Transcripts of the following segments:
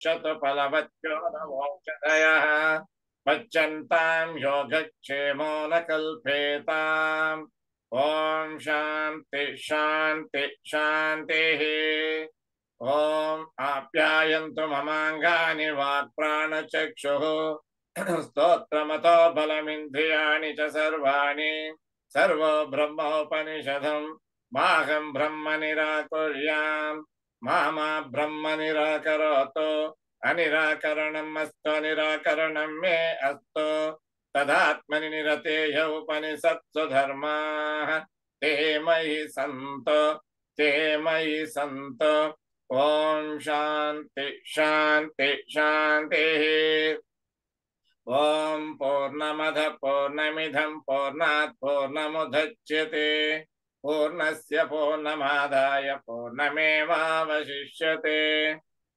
चतुफलवच्चोदवोषधयः पच्यन्तां योगक्षेमो न कल्पेताम् ॐ शान्ति शान्ति शान्तिः ॐ आप्यायन्तु ममाङ्गानि वाक्प्राणचक्षुः स्तोत्रमतो बलमिन्द्रियाणि च सर्वाणि सर्वो ब्रह्मोपनिषदम् माहं ब्रह्म निराकुर्याम् मा ब्रह्म निराकरोतु अनिराकरणम् अस्तु निराकरणं मे अस्तु तदात्मनि निरतेय उपनिषत्सु धर्माः ते मयि सन्तु ते मयि सन्तु ॐ शान्ति शान्ति शान्तिः ॐ पूर्णमदः पूर्णमिदं पूर्णात् पूर्णमुदच्यते पूर्णस्य पूर्णमादाय पूर्णमेवावशिष्यते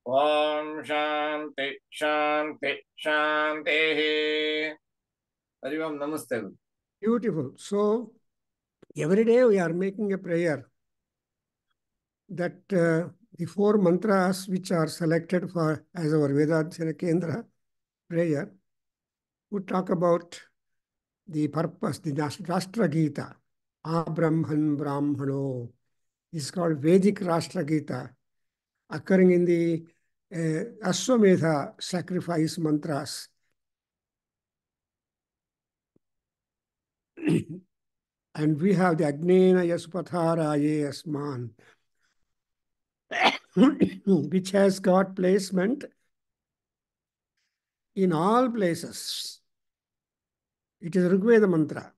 ॐ शान्ति शान्ति शान्तिः हरि ओम नमस्ते Beautiful. So every day we are making a prayer that the four mantras which are selected for as our Vedadhyana Kendra prayer would talk about the purpose, the Rashtra Gita. Abrahman Brahmano is called Vedic Rashtra Gita, occurring in the Ashwamedha sacrifice mantras. And we have the Agnena Yasupatharaye Asman, which has got placement in all places. It is Rigveda mantra,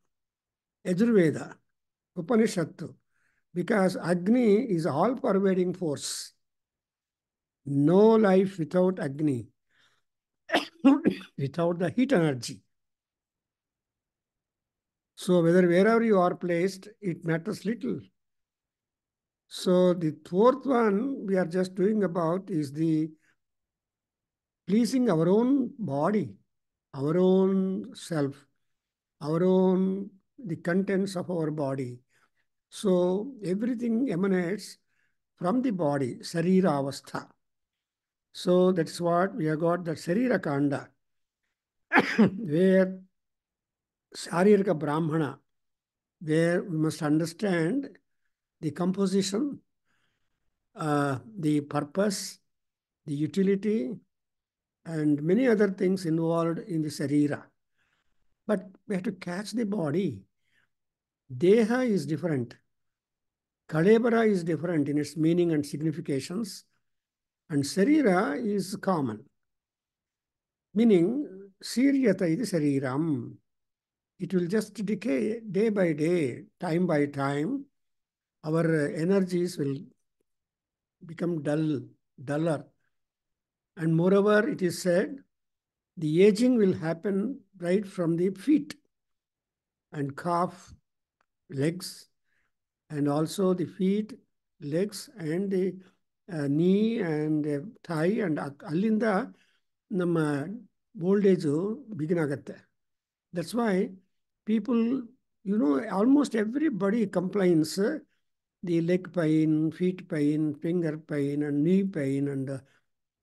Yajurveda, Upanishad, because Agni is all-pervading force. No life without Agni, without the heat energy. So wherever you are placed, it matters little. So the fourth one we are just doing about is the pleasing our own body, our own self, the contents of our body. So everything emanates from the body, Sarira Avastha. So that's what we have got, that Sarira Kanda, where Sharirika Brahmana, where we must understand the composition, the purpose, the utility, and many other things involved in the Sarira. But we have to catch the body. Deha is different. Kalebara is different in its meaning and significations. And Sarira is common. Meaning, Siryata is Sariram. It will just decay day by day, time by time. Our energies will become duller. And moreover, it is said, the aging will happen right from the feet and calf, legs, and also the feet, legs, and the knee and thigh and ಅಲ್ಲಿಂದ ನಮ್ಮ old age begin ಆಗುತ್ತೆ. That's why people, almost everybody complains the leg pain, feet pain, finger pain, and knee pain, and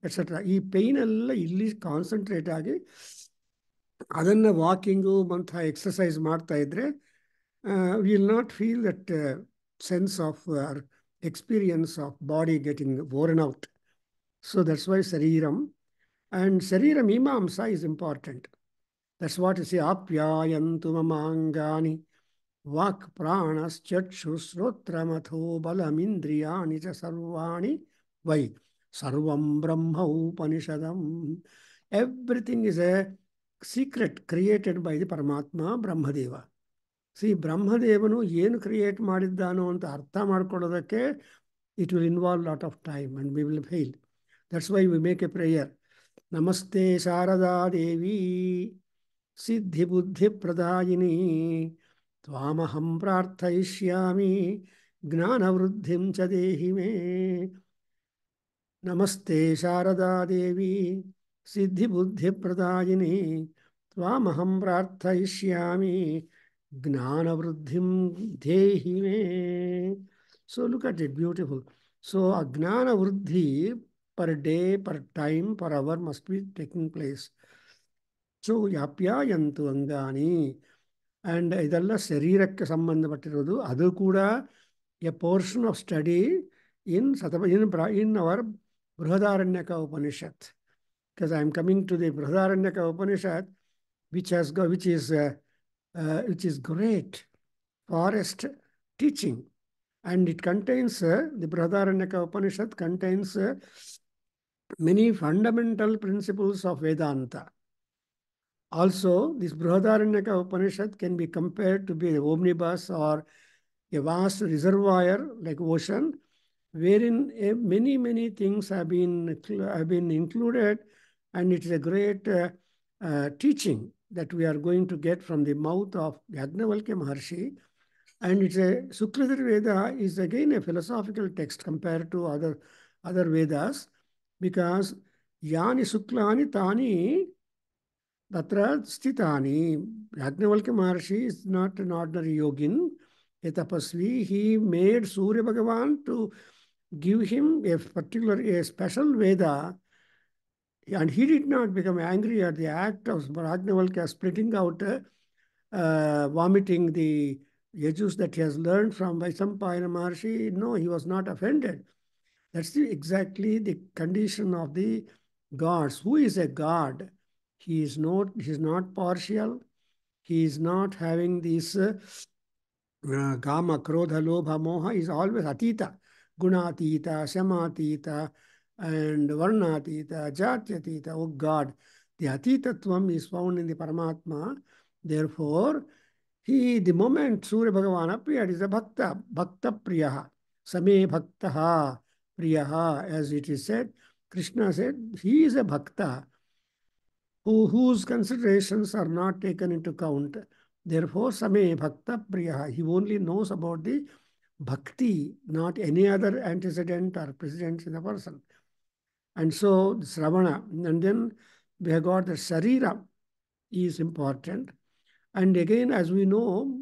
etc. ಈ pain ಎಲ್ಲ ಇಲ್ಲಿ concentrate ಆಗಿ ಅದನ್ನು walking ಮತ್ತು exercise ಮಾಡ್ತಾ ಇದ್ರೆ will not feel that sense of experience of body getting worn out. So that's why Sariram. And Sariram Mimamsa is important. That's what you say, Apyayantu mamangani vak pranas chakshu srotramatho balamindriyani cha sarvani vai sarvam brahma upanishadam. Everything is a secret created by the Paramatma Brahmadeva. See, ಬ್ರಹ್ಮದೇವನು ಏನು create ಮಾಡಿದ್ದಾನೋ ಅಂತ ಅರ್ಥ ಮಾಡ್ಕೊಳ್ಳೋದಕ್ಕೆ it will involve lot of time and we will fail. That's why we make A prayer. ನಮಸ್ತೆ ಶಾರದಾ ದೇವಿ ಸಿದ್ಧಿ ಬುದ್ಧಿ ಪ್ರದಾಯಿನಿ ತ್ವಾಮಹಂ ಪ್ರಾರ್ಥಯಿಷ್ಯಾಮಿ ಜ್ಞಾನವೃದ್ಧಿಂ ಚ ದೇಹಿ ಮೇ. ನಮಸ್ತೆ ಶಾರದಾ ದೇವಿ ಸಿದ್ಧಿ ಬುದ್ಧಿ ಪ್ರದಾಯಿನಿ ತ್ವಾಮಹಂ ಪ್ರಾರ್ಥಯಿಷ್ಯಾಮಿ Gnana Vruddhim Dehi Me. So look at it, beautiful. So Agnana Vruddhi per day, per time, per hour must be taking place. So ಯಾಪ್ಯಾಯಂತು ಅಂಗಾನಿ ಆ್ಯಂಡ್ ಇದೆಲ್ಲ ಶರೀರಕ್ಕೆ ಸಂಬಂಧಪಟ್ಟಿರೋದು. ಅದು ಕೂಡ a portion of study in our Brihadaranyaka Upanishad. Because I am coming to the Brihadaranyaka Upanishad, which is great forest teaching, and it contains the Brihadaranyaka Upanishad contains many fundamental principles of Vedanta. Also, this Brihadaranyaka Upanishad can be compared to be an omnibus or a vast reservoir like ocean, wherein many things have been included, and it is a great teaching that we are going to get from the mouth of Yajnavalkya Maharshi. And it's Sukladhar Veda is again a philosophical text compared to other Vedas, because Yani Suklani Tani Tatra Sthitani. Yajnavalkya Maharshi is not an ordinary yogin, a tapasvi. He made Surya Bhagavan to give him a special Veda, and he did not become angry at the act of Yajnavalkya splitting out, vomiting the yajus that he has learned from Vaisampayana Maharshi. No, he was not offended. That's exactly the condition of the gods. Who is a god? He is not partial. He is not having this Kama, Krodha, Lobha, Moha. Is always Atita, Gunatita, Shamatita, and Varnatita, Jatyatita. Oh God, the Atitatvam is found in the Paramatma. Therefore, the moment Surya Bhagavan appeared, is a Bhakta Priyaha, Same Bhaktaha Priyaha, as it is said. Krishna said, he is a Bhakta whose considerations are not taken into count. Therefore, Same Bhakta Priyaha. He only knows about the Bhakti, not any other antecedent or precedent in the person. And so, Sravana, and then we have got the Sharira is important. And again, as we know,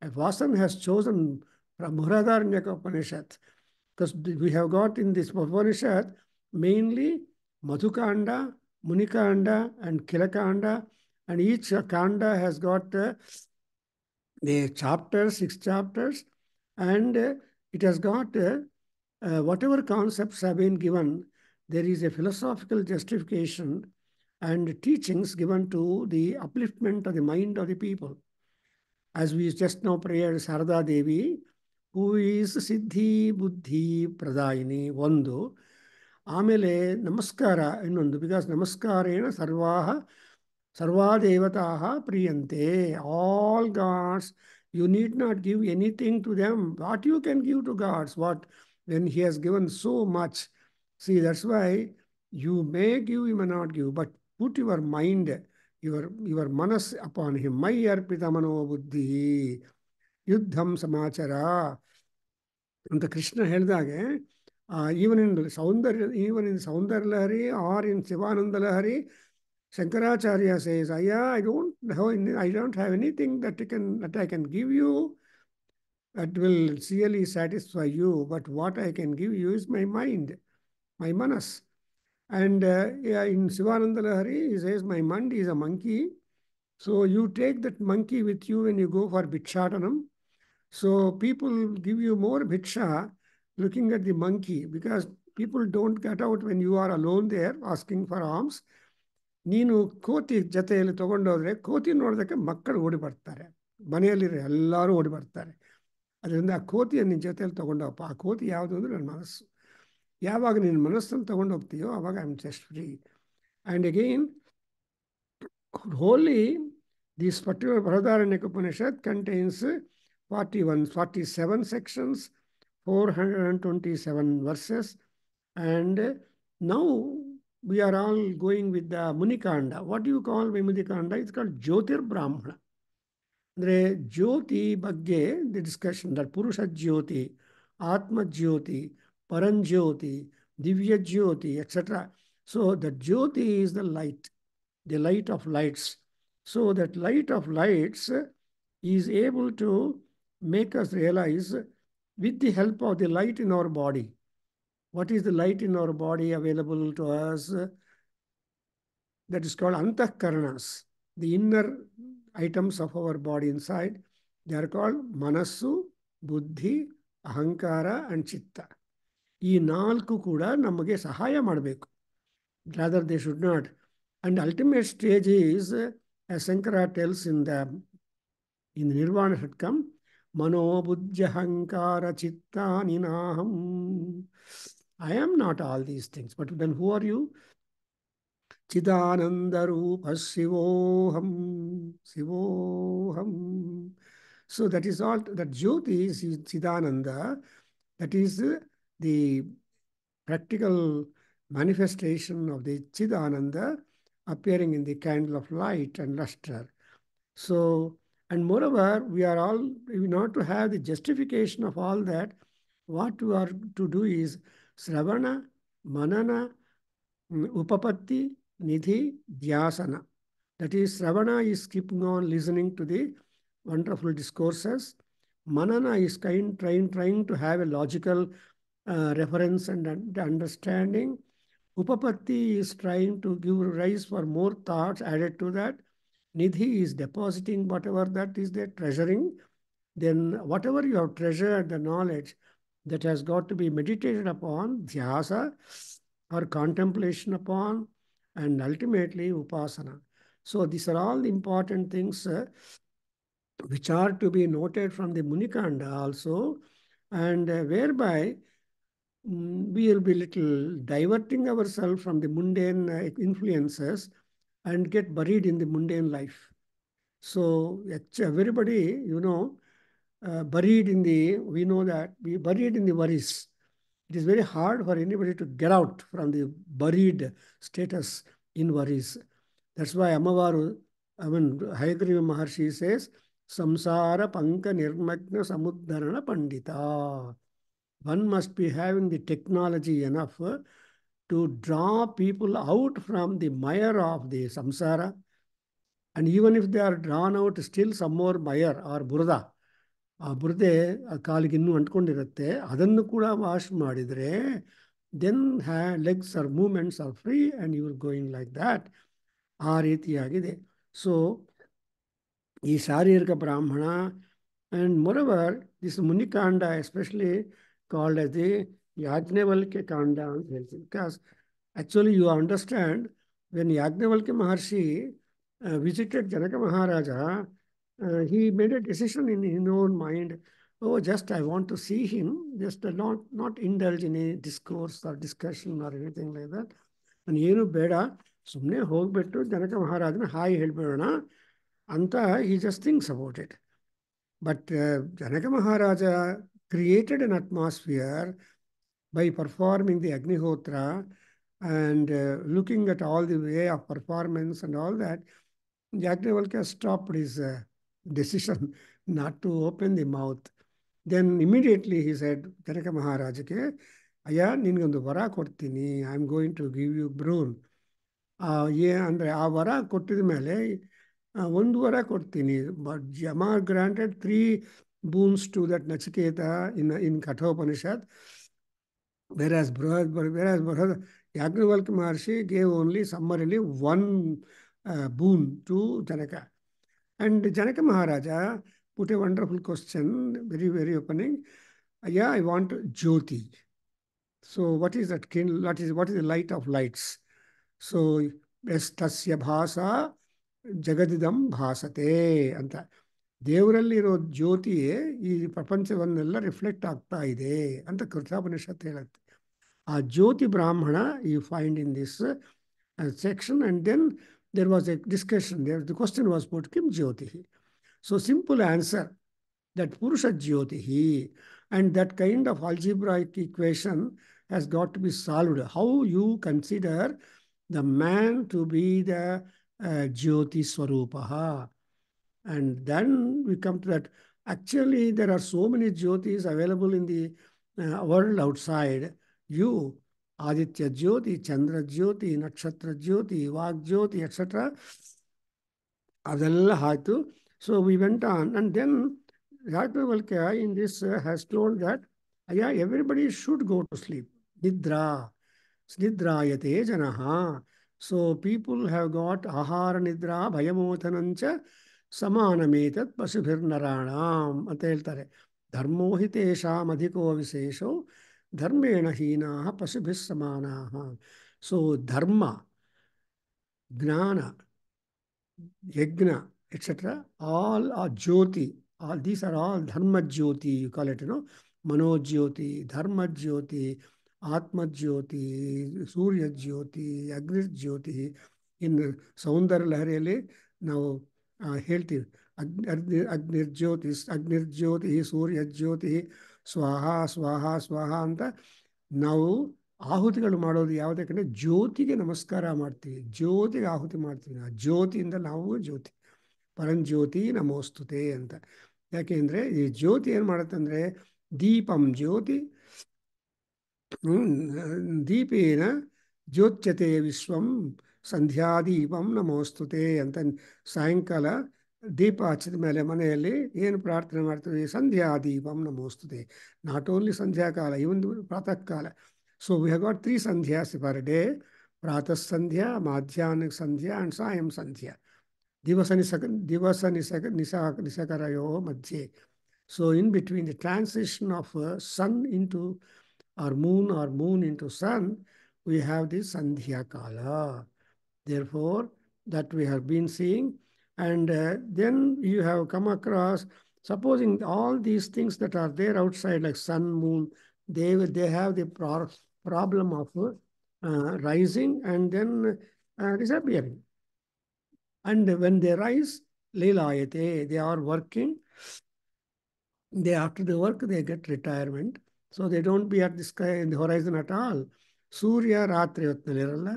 Vasan has chosen from Brihadaranyaka Upanishad, because we have got in this Upanishad mainly Madhukanda, Munikanda, and Kilakanda, and each Kanda has got the chapters, 6 chapters, and it has got whatever concepts have been given, there is a philosophical justification and teachings given to the upliftment of the mind of the people. As we just now prayed Sarada Devi, who is Siddhi Buddhi Pradayini, ಒಂದು. ಆಮೇಲೆ ನಮಸ್ಕಾರ ಇನ್ನೊಂದು, because ನಮಸ್ಕಾರೇಣ ಸರ್ವಾ ದೇವತಾಃ ಪ್ರಿಯಂತೆ. All gods, you need not give anything to them. What you can give to gods, when he has given so much. See, that's why you may give, you may not give, but put your mind, your manas upon him. Mai arpita mano buddhi Yuddham ಸಮಾಚಾರ ಅಂತ ಕೃಷ್ಣ ಹೇಳಿದಾಗೆ, even in Saundar Lahari or in Sivananda Lahari, Shankaracharya says, I don't have anything that I can give you that will really satisfy you, but what I can give you is my mind, my manas. And in Sivananda Lahari, he says, my mind is a monkey. So you take that monkey with you when you go for Bhikshatanam. So people give you more bhiksha looking at the monkey, because people don't get out when you are alone there asking for alms. ನೀನು ಕೋತಿ ಜೊತೆಯಲ್ಲಿ ತೊಗೊಂಡೋದ್ರೆ ಕೋತಿ ನೋಡೋದಕ್ಕೆ ಮಕ್ಕಳು ಓಡಿ ಬರ್ತಾರೆ, ಮನೆಯಲ್ಲಿರೋ ಎಲ್ಲರೂ ಓಡಿ ಬರ್ತಾರೆ. ಅದರಿಂದ ಆ ಕೋತಿಯನ್ನು ನಿನ್ನ ಜೊತೆಯಲ್ಲಿ ತೊಗೊಂಡೋಗಪ್ಪ. ಆ ಕೋತಿ ಯಾವುದು ಅಂದರೆ ನನ್ನ ಮನಸ್ಸು. ಯಾವಾಗ ನಿನ್ನ ಮನಸ್ಸನ್ನು ತೊಗೊಂಡೋಗ್ತೀಯೋ ಆವಾಗ I am just free. And again wholly this particular Brihadaranyaka Upanishad contains 47 sections, 427 verses, and now we are all going with the Munikanda. What do you call Munikanda? It's called Jyotir Brahmana. Andre Jyoti Bagge, the discussion that Purusha Jyoti, Atma Jyoti, Paran Jyoti, Divya Jyoti, etc. So the Jyoti is the light of lights. So that light of lights is able to make us realize, with the help of the light in our body, What is the light in our body available to us? That is called antahkaranas, the inner items of our body inside. They are called Manassu, Buddhi, Ahankara and Chitta. ಈ ನಾಲ್ಕು ಕೂಡ ನಮಗೆ ಸಹಾಯ ಮಾಡಬೇಕು. Rather, they should not. And ultimate stage is, as Sankara tells in Nirvana Shatkam, Mano Buddhyahankara Chitta Ninaham. I am not all these things. But then who are you? Chidananda Rupa Shivoham. Shivoham. So that is all. That Jyoti is Chidananda. That is the practical manifestation of the Chidananda appearing in the candle of light and luster. So, and moreover, we want to have the justification of all that. What we are to do is Sravana, Manana, Upapatti, Nidhi, Dhyasana. That is, Sravana is keeping on listening to the wonderful discourses. Manana is trying to have a logical reference and understanding. Upapatti is trying to give rise for more thoughts added to that. Nidhi is depositing whatever that is there, treasuring. Then whatever you have treasured, the knowledge that has got to be meditated upon, dhyasa, or contemplation upon, and ultimately upasana. So these are all the important things which are to be noted from the Munikanda also, and whereby we will be little diverting ourselves from the mundane influences and get buried in the mundane life. So everybody, buried in we know that we buried in the worries. It is very hard for anybody to get out from the buried status in worries. That's why Hayagriva Maharshi says, Samsara Panka Nirmagna Samudharana Pandita. One must be having the technology enough to draw people out from the mire of the samsara. And even if they are drawn out, still some more mire or burda. ಆ ಬುರದೆ ಕಾಲಿಗೆ ಇನ್ನೂ ಅಂಟ್ಕೊಂಡಿರುತ್ತೆ, ಅದನ್ನು ಕೂಡ wash ಮಾಡಿದರೆ then legs or movements are free and you are going like that. ಆ ರೀತಿಯಾಗಿದೆ. So ಈ ಶಾರೀರಿಕ Brahmana and moreover this Munikanda especially called as the Yajnavalkya Kanda ಅಂತ ಹೇಳ್ತೀವಿ. Because actually you understand when Yajnavalkya Maharshi visited Janaka Maharaja, he made a decision in his own mind. Oh, just I want to see him, just not indulge in a discourse or discussion or anything like that. And ಏನು ಬೇಡ, ಸುಮ್ಮನೆ ಹೋಗ್ಬಿಟ್ಟು ಜನಕ ಮಹಾರಾಜನ hi ಹೇಳ್ಬೇಡೋಣ ಅಂತ he just thinks about it. But Janaka Maharaja created an atmosphere by performing the Agnihotra and looking at all the way of performance and all that. Yajnavalkya stopped his decision not to open the mouth. Then immediately he said, Janaka Maharajake, Aya, ningondu vara kottini, I am going to give you broom. Andre aa vara kottida mele ಒಂದು ವರ ಕೊಡ್ತೀನಿ. But Yama granted 3 boons to that Nachiketa in Kathopanishad, whereas Yajnavalkya Maharshi gave only summarily 1 boon to Janaka. And Janaka Maharaja put a wonderful question, very, very opening. Yeah, I want Jyoti. So what is that? What is the light of lights? So, tasya bhasa jagadidam bhasate ಅಂತ. ದೇವರಲ್ಲಿರೋ ಜ್ಯೋತಿಯೇ ಈ ಪ್ರಪಂಚವನ್ನೆಲ್ಲ reflect ಆಗ್ತಾ ಇದೆ ಅಂತ ಕೃತಾಪನಿಷತ್ ಹೇಳುತ್ತೆ. ಆ ಜ್ಯೋತಿ ಬ್ರಾಹ್ಮಣ you find in this section. And then there was a discussion there. The question was put, Kim Jyotihi? So simple answer, that Purusha Jyotihi. And that kind of algebraic equation has got to be solved. How you consider the man to be the Jyoti Swarupaha. And then we come to that. Actually, there are so many Jyotis available in the world outside you. Aditya Jyoti, Chandra Jyoti, Nakshatra Jyoti, Vag Jyoti, etc. Adella Haitu. So we went on, and then Yajnavalkya in this has told that, yeah, everybody should go to sleep. Nidra. Snidrayate janaha. So people have got ahara nidra bhayamotanancha samanametat pasubhir naranam ಅಂತ ಹೇಳ್ತಾರೆ. ಧರ್ಮೋ ಹಿ ತೇಷಾಂ ಅಧಿಕೋ ವಿಶೇಷೋ ಧರ್ಮೇಣ ಹೀನಾಃ ಪಶುಭಿಃ ಸಮಾನಾಃ. So ಧರ್ಮ, ಜ್ಞಾನ, yajna, etc. All are jyoti. All these are all dharma jyoti. You call it, mano jyoti, dharma jyoti, atma jyoti, surya jyoti, agni jyoti. In ಸೌಂದರ್ಯ ಲಹರಿಯಲ್ಲಿ ನಾವು ಹೇಳ್ತೀವಿ ಅಗ್ನಿರ್ಜ್ಯೋತಿ ಸೂರ್ಯ ಜ್ಯೋತಿ ಸ್ವಾಹ ಸ್ವಾಹ ಸ್ವಾಹ ಅಂತ ನಾವು ಆಹುತಿಗಳು ಮಾಡೋದು ಯಾವುದಕ್ಕೆ ಜ್ಯೋತಿಗೆ ನಮಸ್ಕಾರ ಮಾಡ್ತೀವಿ, ಜ್ಯೋತಿಗೆ ಆಹುತಿ ಮಾಡ್ತೀವಿ. ಆ ಜ್ಯೋತಿಯಿಂದ ನಾವು ಜ್ಯೋತಿ ಪರಂಜ್ಯೋತಿ ನಮೋಸ್ತುತೆ ಅಂತ. ಯಾಕೆಂದರೆ ಈ ಜ್ಯೋತಿ ಏನು ಮಾಡುತ್ತಂದರೆ ದೀಪಂ ಜ್ಯೋತಿ ದೀಪೇನ ಜ್ಯೋತ್ಯತೆ ವಿಶ್ವಂ ಸಂಧ್ಯಾದೀಪಂ ನಮೋಸ್ತುತೆ ಅಂತ ಸಾಯಂಕಾಲ ದೀಪ ಹಚ್ಚಿದ ಮೇಲೆ ಮನೆಯಲ್ಲಿ ಏನು ಪ್ರಾರ್ಥನೆ ಮಾಡ್ತೀವಿ? ಸಂಧ್ಯಾದೀಪಂ ನಮೋಸ್ತುತೆ. ನಾಟ್ ಓನ್ಲಿ ಸಂಧ್ಯಾಕಾಲ, ಇವನ್ ಪ್ರಾತಃ ಕಾಲ. ಸೊ ವಿ ಹ್ಯಾವ್ ಗಾಟ್ 3 ಸಂಧ್ಯಾಸ್ ಪರ್ ಡೇ: ಪ್ರಾತಃ ಸಂಧ್ಯಾ, ಮಾಧ್ಯಾಹ್ನ ಸಂಧ್ಯಾ ಆ್ಯಂಡ್ ಸಾಯಂ ಸಂಧ್ಯಾ. ನಿಸಕರಯೋ ಮಧ್ಯೆ. So in between the transition of sun into or moon into sun, we have this Sandhya Kala. Therefore, that we have been seeing. And then you have come across, supposing all these things that are there outside, like sun, moon, they have the problem of rising and then disappearing. And when they rise, Lilayate, they are working. After the work, they get retirement. So they don't be at the sky in the horizon at all. ಸೂರ್ಯ ರಾತ್ರಿ ಹೊತ್ತಿನಲ್ಲಿ ಇರಲ್ಲ,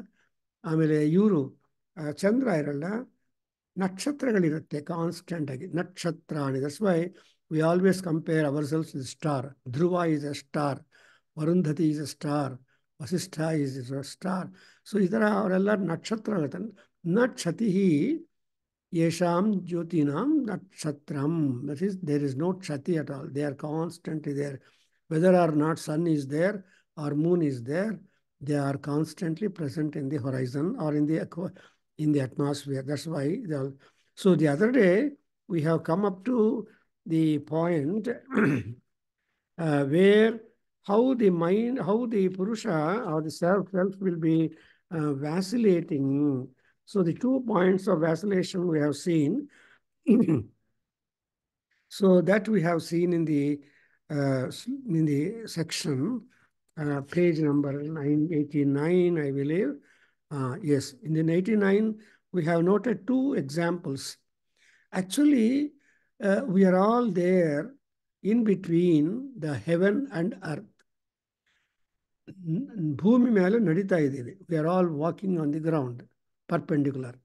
ಆಮೇಲೆ ಇವರು ಚಂದ್ರ ಇರಲ್ಲ, ನಕ್ಷತ್ರಗಳಿರುತ್ತೆ constant ಆಗಿ. ನಕ್ಷತ್ರಾಣಿ, that's why we always compare our selves with star. Dhruva is a star, Arundhati is a star, Vasishtha is a star. So ಈ ಥರ ಅವರೆಲ್ಲ ನಕ್ಷತ್ರಗಳು. ನಕ್ಷತಿ ಯಶಾಂ ಜ್ಯೋತಿನಾಂ ನಕ್ಷತ್ರಂ. That is, there is no ಕ್ಷತಿ at all. They are constantly there. Whether or not sun is there or moon is there, they are constantly present in the horizon or in the atmosphere. That's why they are. So the other day we have come up to the point where how the mind, how the Purusha or the self will be vacillating. So the 2 points of vacillation we have seen. So that we have seen in the section, page number 989, I believe. Yes, in the 89, we have noted 2 examples. Actually, we are all there in between the heaven and earth. ಭೂಮಿ ಮೇಲೆ ನಡೀತಾ ಇದ್ದೀವಿ. We are all walking on the ground, perpendicular.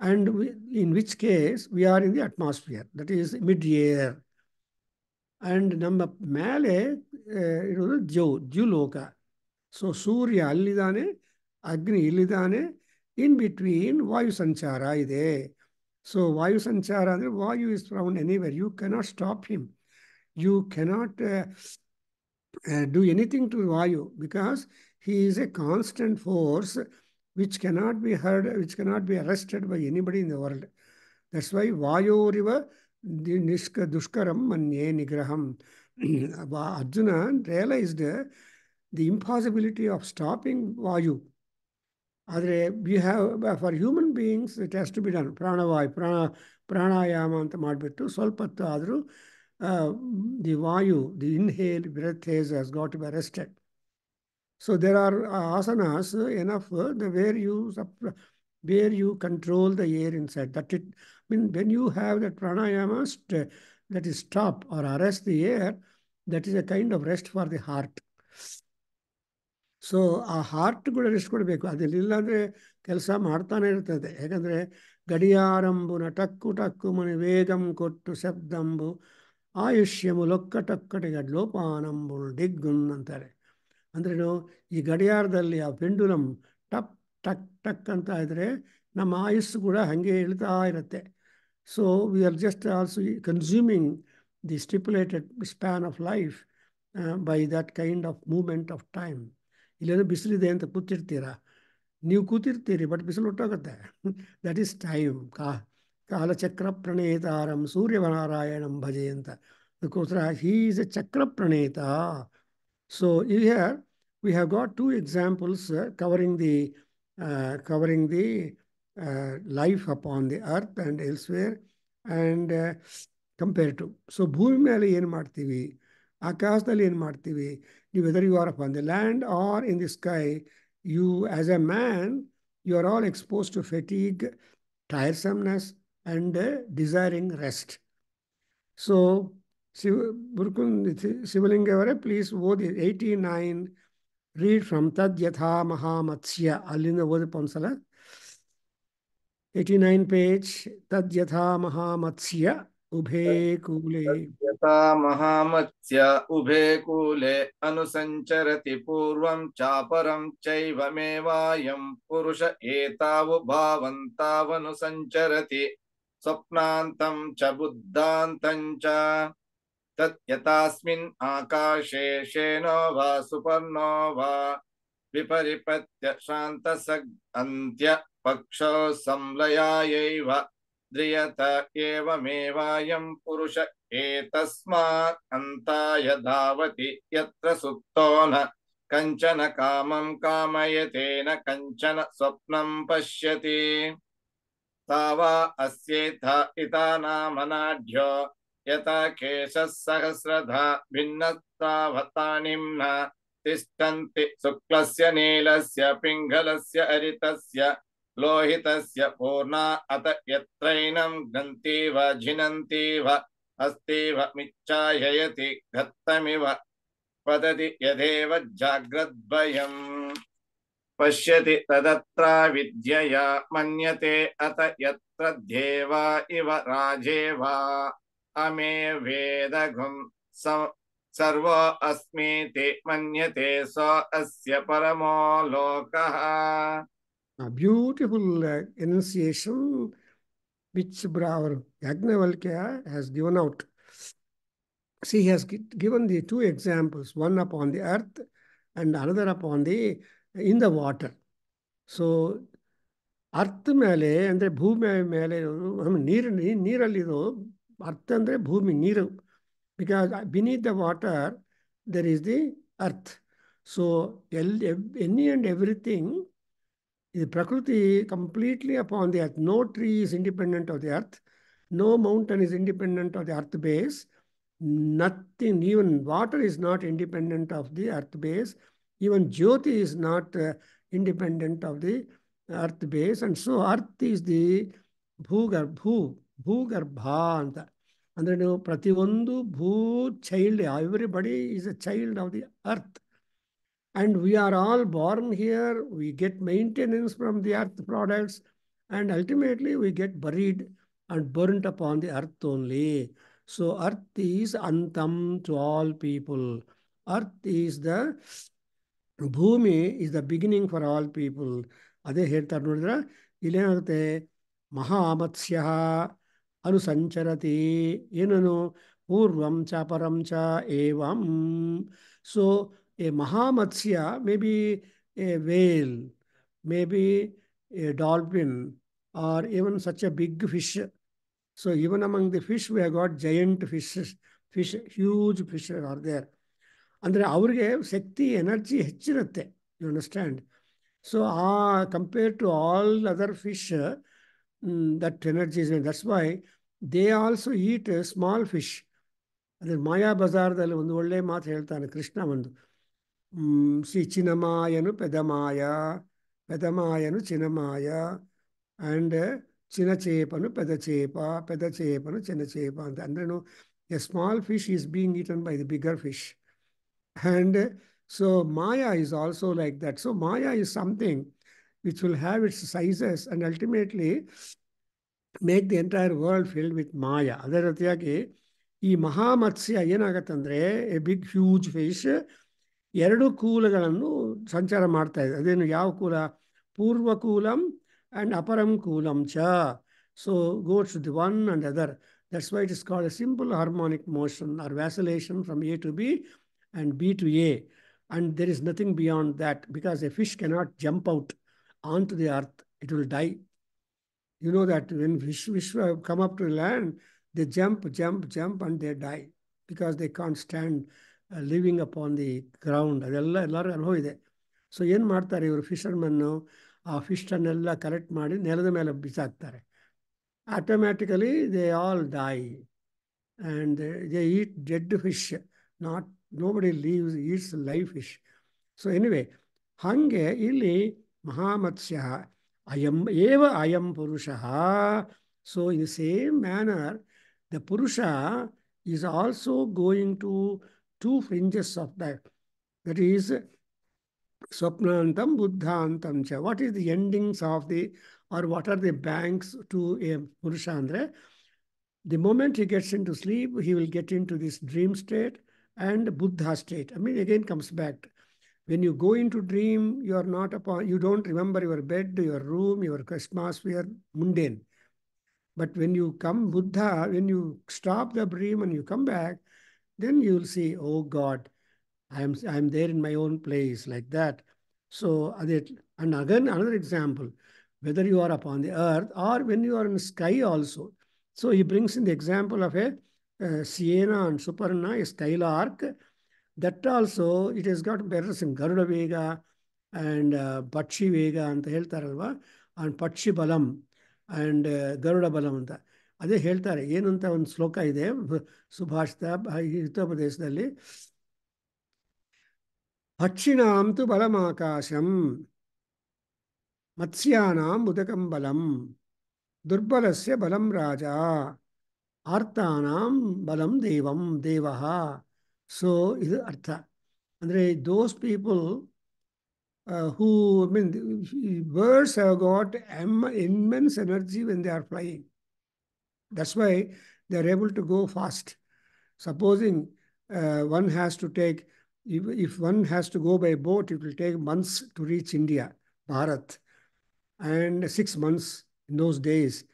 And in which case, we are in the atmosphere, that is mid-air. And ನಮ್ಮ ಮೇಲೆ ಇರೋದು ದ್ಯುಲೋಕ. So ಸೂರ್ಯ ಅಲ್ಲಿದ್ದಾನೆ, ಅಗ್ನಿ ಇಲ್ಲಿದ್ದಾನೆ, in between ವಾಯು ಸಂಚಾರ ಇದೆ. ಸೊ ವಾಯು ಸಂಚಾರ ಅಂದರೆ Vayu is found anywhere. You cannot stop him. You cannot do anything to Vayu, because he is a constant force which cannot be heard, which cannot be arrested by anybody in the world. That's why Vayoriva Dushkaram Manye Nigraham. Arjuna realized the impossibility of stopping Vayu. ಆದರೆ we have, for human beings, it has to be done. ಪ್ರಾಣಾಯಾಮ ಅಂತ ಮಾಡಿಬಿಟ್ಟು ಸ್ವಲ್ಪ ಹೊತ್ತು ಆದರೂ the Vayu, the inhale, breath has got to be arrested. So there are asanas enough where you control the air inside. That it, I mean, when you have that pranayama that is stop or arrest the air, that is a kind of rest for the heart. So ಆ heart ಕೂಡ rest ಕೊಡಬೇಕು. ಅದೆಲ್ಲ ಅಂದರೆ ಕೆಲಸ ಮಾಡ್ತಾನೆ ಇರ್ತದೆ. ಯಾಕಂದರೆ ಗಡಿಯಾರಂಬುನ ಟಕ್ಕು ಟಕ್ಕು ಮನೆ ವೇಗಂ ಕೊಟ್ಟು ಶಬ್ದಂಬು ಆಯುಷ್ಯಮು ಲೊಕ್ಕಟಕ್ಕಟಿಗೆ ಲೋಪಾನಂಬುಳು ಡಿಗ್ಗುನ್ ಅಂತಾರೆ. ಅಂದ್ರೇನು, ಈ ಗಡಿಯಾರದಲ್ಲಿ ಆ ಪೆಂಡುಲಮ್ ಟಕ್ ಟಕ್ ಟಕ್ ಅಂತ ಇದ್ದರೆ ನಮ್ಮ ಆಯುಸ್ಸು ಕೂಡ ಹಾಗೆ ಇಳ್ತಾ ಇರುತ್ತೆ. So we are just also consuming the stipulated span of life by that kind of moment of time. ಇಲ್ಲೇನೋ ಬಿಸಿಲಿದೆ ಅಂತ ಕೂತಿರ್ತೀರಾ, ನೀವು ಕೂತಿರ್ತೀರಿ ಬಟ್ ಬಿಸಿಲು ಹೊಟ್ಟೋಗುತ್ತೆ. That is time. ಕಾಲಚಕ್ರ ಪ್ರಣೇತಾರಂ ಸೂರ್ಯನಾರಾಯಣಂ ಭಜೆ ಅಂತ. ಅದಕ್ಕೋಸ್ಕರ ಹೀ ಈಸ್ ಎ ಚಕ್ರ ಪ್ರಣೇತ. So here we have got two examples covering the life upon the earth and elsewhere, and compared to. So ಭೂಮಿ ಮೇಲೆ ಏನು ಮಾಡ್ತೀವಿ, ಆಕಾಶದಲ್ಲಿ ಏನು ಮಾಡ್ತೀವಿ, you whether you are upon the land or in the sky, you as a man, you are all exposed to fatigue, tiresomeness, and desiring rest. So ಶಿವಲಿಂಗ ಅವರೇ please ಓದಿ 89, read from ತದ್ ಯಥಾ ಮಹಾಮತ್ಸ್ಯ, ಅಲ್ಲಿಂದ ಓದಪ್ಪ ಒಂದ್ಸಲ. 89 ಪೇಜ್. ತದ್ ಯಥಾ ಮಹಾಮತ್ಸ್ಯ ಉಭೇ ಕೂಲೆ. ಯಥಾ ಮಹಾಮತ್ಸ್ಯ ಉಭೇ ಕೂಲೆ ಅನುಸಂಚರತಿ ಪೂರ್ವಂ ಚಾಪರಂ ಚೈವಮೇವಾಯಂ ಪುರುಷ ಏತಾವು ಭಾವಂತಾವನುಸಂಚರತಿ ಸ್ವಪ್ನಾಂತಂ ಚ ಬುದ್ಧಾಂತಂ ಚ ತತ್ ಯಥಾಸ್ಮಿನ್ ಆಕಾಶೇ ಶೇನೋ ವಾ ಸುಪರ್ಣೋ ವಾ ವಿಪರಿಪತ್ಯ ಶಾಂತಸಗ್ ಅಂತ್ಯ ಪಕ್ಷೋ ಸಂಲಯಾಯೈವ ದ್ರಿಯತ ಏವಮೇವಾಯಂ ಪುರುಷ ಏತಸ್ಮಾತ್ ಅಂತಾಯ ಧಾವತಿ ಯತ್ರ ಸುಪ್ತೋ ನ ಕಂಚನ ಕಾಮಂ ಕಾಮಯತೇನ ಕಂಚನ ಸ್ವಪ್ನಂ ಪಶ್ಯತಿ ತಾವಾ ಅಸ್ಯೇಥ ಇತಾನಾಮನಾಢ್ಯೋ ಯಥಾ ಕೇಶಃ ಸಹಸ್ರಧಾ ಭಿನ್ನಸ್ತಾವತಾನಿಮ್ನ ತಿಷ್ಠಂತಿ ಶುಕ್ಲಸ್ಯ ನೀಲಸ್ಯ ಪಿಂಗಲಸ್ಯ ಹರಿತಸ್ಯ ಲೋಹಿತಸ್ಯ ಪೂರ್ಣಾ ಅತ ಯತ್ರೈನಂ ಗಂತೀವ ಜಿನಂತೀವ ಅಸ್ತೀವ ಮಿಚ್ಛಾಯಯತಿ ಘತ್ತಮಿವ ವದತಿ ಯದೇವ ಜಾಗ್ರದ್ಭಯಂ ಪಶ್ಯತಿ ತದತ್ರ ವಿದ್ಯಯ ಮನ್ಯತೆ ಅತ ಯತ್ರ ಧ್ಯೇವಾ ಇವ ರಾಜೇವಾ ಅಮೇ ವೇದಘುಂ ಸರ್ವೋ ಅಸ್ಮೀತಿ ಮನ್ಯತೆ ಸ ಅಸ್ಯ ಪರಮೋ ಲೋಕಃ. A beautiful enunciation which our Yajnavalkya has given out. See, he has given the two examples, one upon the earth and another upon in the water. So, ಅರ್ಥ ಮೇಲೆ ಅಂದರೆ ಭೂಮಿ ಮೇಲೆ ನೀರಲ್ಲಿರೋ ಅರ್ಥ ಅಂದರೆ ಭೂಮಿ ನೀರು. Because beneath the water there is the earth. So any and everything is Prakriti completely upon the earth. No tree is independent of the earth. No mountain is independent of the earth base. Nothing, even water is not independent of the earth base. Even Jyoti is not independent of the earth base. And so earth is the Bhugarbha anta. Andre no prativandu bhoo child, everybody is a child of the earth. And we are all born here, we get maintenance from the earth products, and ultimately we get buried and burnt upon the earth only. So earth is antam to all people. Earth is the ಭೂಮಿ is the beginning for all people. ಅದೇ ಹೇಳ್ತಾರೆ ನೋಡಿದ್ರೆ ಇಲ್ಲೇನಾಗುತ್ತೆ, ಮಹಾಮತ್ಸ್ಯ ಅನುಸಂಚರತಿ ಏನನು ಪೂರ್ವಂ ಚ ಪರಂ ಚ ಏವಂ. So a Mahamatsya may be a whale, maybe a dolphin, or even such a big fish. So even among the fish, we have got giant fishes, huge fish are there. ಅಂದರೆ ಅವ್ರಿಗೆ ಶಕ್ತಿ ಎನರ್ಜಿ ಹೆಚ್ಚಿರುತ್ತೆ. You understand? So compare to all other fish, that energy is, that's why they also eat small fish. ಅದೇ ಮಾಯಾ ಬಜಾರ್ದಲ್ಲಿ ಒಂದು ಒಳ್ಳೆ ಮಾತು ಹೇಳ್ತಾನೆ ಕೃಷ್ಣ ಒಂದು, ಚಿನಮಾಯನು ಪೆದಮಾಯ, ಪೆದಮಾಯನು ಚಿನಮಾಯ, ಆ್ಯಂಡ್ ಚಿನಚೇಪನು ಪೆದಚೇಪ, ಪೆದಚೇಪನು ಚಿನಚೇಪ ಅಂತ. ಅಂದ್ರೇನು, A small fish is being eaten by the bigger fish. And so Maya is also like that. So Maya is something which will have its sizes and ultimately make the entire world filled with Maya. ಅದೇ ರೀತಿಯಾಗಿ ಈ ಮಹಾಮತ್ಸ್ಯ ಏನಾಗತ್ತಂದರೆ, A big huge fish ಎರಡು ಕೂಲಗಳನ್ನು ಸಂಚಾರ ಮಾಡ್ತಾ ಇದೆ. ಅದೇನು, ಯಾವ ಕೂಲ? ಪೂರ್ವಕೂಲಂ and ಅಪರಂ ಕೂಲಂ ಚ. So goes to the one and other. That's why it is called a simple harmonic motion or oscillation from A to B and B to A. and there is nothing beyond that, because a fish cannot jump out onto the earth. It will die. You know that when fish come up to land, they jump, jump, jump, and they die because they can't stand living upon the ground. ಅದೆಲ್ಲ ಎಲ್ಲರೂ ಅನುಭವ ಇದೆ. So ಏನು ಮಾಡ್ತಾರೆ ಇವರು ಫಿಶರ್ಮನ್ನು, ಆ ಫಿಶನ್ನೆಲ್ಲ collect ಮಾಡಿ ನೆಲದ ಮೇಲೆ ಬಿಸಾಕ್ತಾರೆ. Automatically they all die and they eat dead fish. Not nobody eats live fish. So anyway, hange ಇಲ್ಲಿ ಮಹಾಮತ್ಸ್ಯ ayam eva ayam purushaha. So in the same manner, the purusha is also going to two fringes of that. That is swapnantam buddhantam cha. What is the endings of the, or what are the banks to a purusha andre? The moment he gets into sleep, he will get into this dream state and Buddha state. I mean, again comes back. When you go into dream, you are not upon, you don't remember your bed, your room, your atmosphere, mundane. But when you come Buddha, when you stop the dream and you come back, then you will see, oh God, I am there in my own place, like that. So, and again, another example, whether you are upon the earth or when you are in the sky also. So he brings in the example of a Sienna and Suparna, a skylark. That also, it has got better in Garuda Vega and Pachi Vega ಅಂತ ಹೇಳ್ತಾರಲ್ವಾ, and Pachi Balam and Garuda Balam ಅಂತ. ಅದೇ ಹೇಳ್ತಾರೆ. ಏನು ಅಂತ ಒಂದು ಶ್ಲೋಕ ಇದೆ ಸುಭಾಷಿತ ಹಿತೋಪದೇಶದಲ್ಲಿ. ಪಕ್ಷಿಣಾಂ ತು ಬಲಮಾಕಾಶಂ ಮತ್ಸ್ಯಾನಾಂ ಉದಕಂ ಬಲಂ ದುರ್ಬಲಸ್ಯ ಬಲಂ ರಾಜ ಆರ್ತಾನಾಂ ಬಲಂ ದೇವಂ ದೇವಃ. ಸೊ ಇದು ಅರ್ಥ. ಅಂದರೆ those people who, I mean, birds have got immense energy when they are flying. That's why they are able to go fast. Supposing one has to take, if one has to go by boat, it will take months to reach India, Bharat, and 6 months in those days.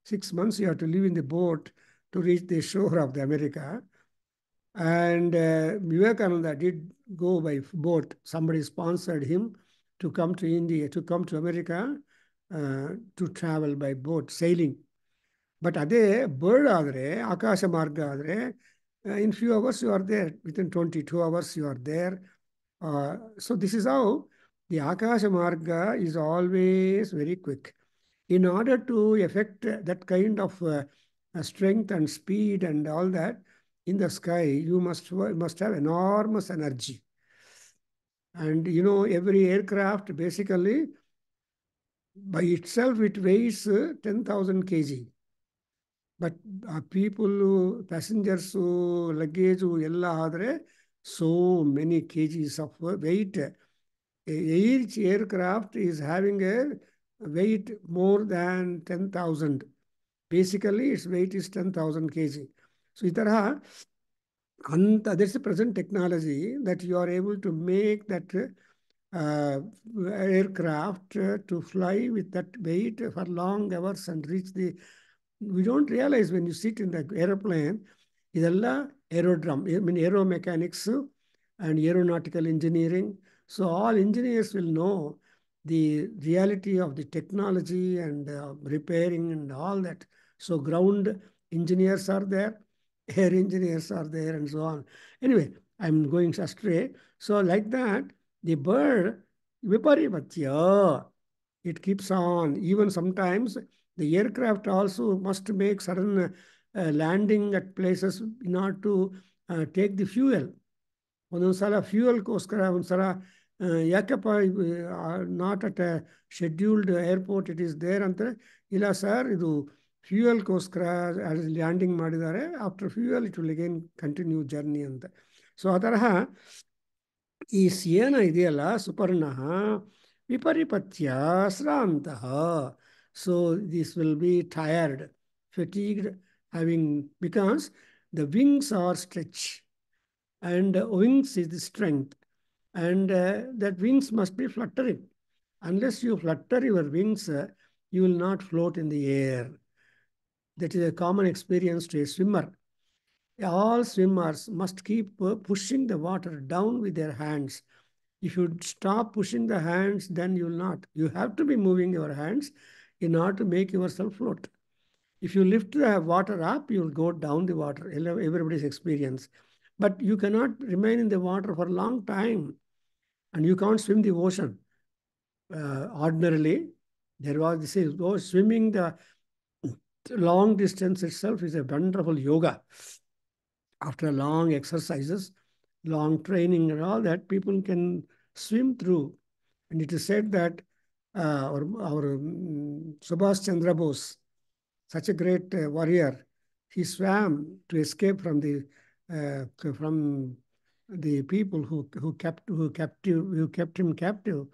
6 months you have to live in the boat to reach the shore of the America. And Vivekananda did go by boat. Somebody sponsored him to come to India, to come to America, to travel by boat, sailing. But ಅದೇ bird ಆದರೆ, ಆಕಾಶ ಮಾರ್ಗ ಆದರೆ, in few hours you are there. Within 22 hours you are there. So this is how the Akasha Marga is always very quick. In order to effect that kind of strength and speed and all that in the sky, you must have enormous energy. And you know, every aircraft basically by itself it weighs 10,000 kg. But people, passengers, luggage, ella ಆದರೆ so many kgs of weight. Each aircraft is having a weight more than 10,000. Basically, its weight is 10,000 kg. So, ಈ ತರಹ that's the present technology that you are able to make that aircraft to fly with that weight for long hours and reach the. We don't realize when you sit in the aeroplane, ಇದೆಲ್ಲ aerodrome, I mean aeromechanics and aeronautical engineering. So all engineers will know the reality of the technology and repairing and all that. So ground engineers are there, air engineers are there, and so on. Anyway, I'm going astray. So like that, the bird, viparivatya, it keeps on. Even sometimes the aircraft also must make sudden landing at places in order to take the fuel. ಒಂದೊಂದು ಸಲ ಫ್ಯೂಯಲ್ಗೋಸ್ಕರ ಒಂದ್ಸಲ ಯಾಕಪ್ಪ not at a scheduled airport it is there ಅಂತಾರೆ. ಇಲ್ಲ sir, ಇದು ಫ್ಯೂಯಲ್ಗೋಸ್ಕರ landing ಮಾಡಿದ್ದಾರೆ. After fuel it will again continue journey ಅಂತ. ಸೊ ಆ ತರಹ ಈ ಸಿಯೇನ ಇದೆಯಲ್ಲ, Suparna ವಿಪರಿಪತ್ಯ ಶ್ರಾಂತಃ. So this will be tired, fatigued, because the wings are stretched, and wings is the strength, and that wings must be fluttering. Unless you flutter your wings, you will not float in the air. That is a common experience to a swimmer. All swimmers must keep pushing the water down with their hands If you stop pushing the hands, then you will not. You have to be moving your hands in order to make yourself float. If you lift the water up, you will go down the water. Everybody's experience. But you cannot remain in the water for a long time, and you can't swim the ocean. Ordinarily, there was this is oh, swimming the long distance itself is a wonderful yoga. After long exercises, long training, and all that, people can swim through. And it is said that our Subhash Chandra Bose, such a great warrior, he swam to escape from the people who kept him captive.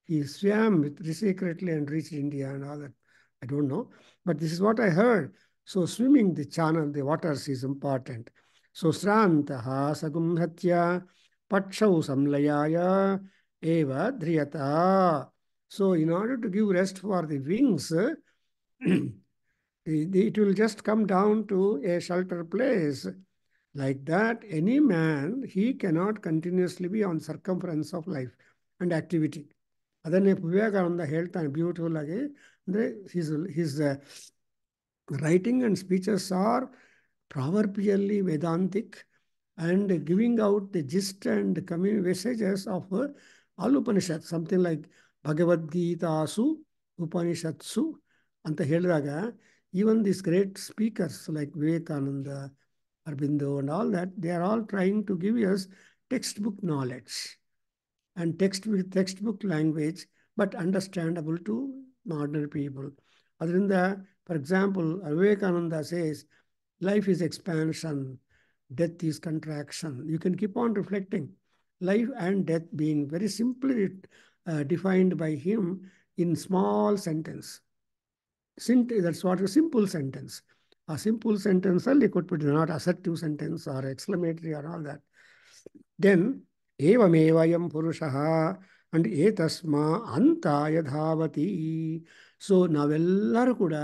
He swam secretly and reached India and all that. I don't know, but this is what I heard. So swimming the channel, the waters is important. So srantaha sagumhatya patshau samlayaya eva dhriyata. So in order to give rest for the wings, it will just come down to a shelter place. Like that, any man, he cannot continuously be on circumference of life and activity. ಅದನ್ನೇ ವಿವೇಕಾನಂದ ಹೇಳ್ತಾನೆ beautiful ಆಗಿ. ಅಂದರೆ his writing and speeches are proverbially Vedantic and giving out the gist and messages of all Upanishads, something like Bhagavad Gitasu Upanishatsu ಅಂತ ಹೇಳಿದಾಗ, even these great speakers like Vivekananda, Aurobindo and all that, they are all trying to give us textbook knowledge and textbook language, but understandable to ordinary people. ಅದರಿಂದ, for example, Vivekananda says, life is expansion, death is contraction. You can keep on reflecting. Life and death being very simply defined by him in small sentence. That's what a simple sentence. A simple sentence ಅಲ್ಲಿ ಕೊಟ್ಬಿಟ್ಟು, not assertive sentence or exclamatory or all that. Then, evamevayam purushaಃ and etasma antaya dhavati. So ನಾವೆಲ್ಲರೂ ಕೂಡ,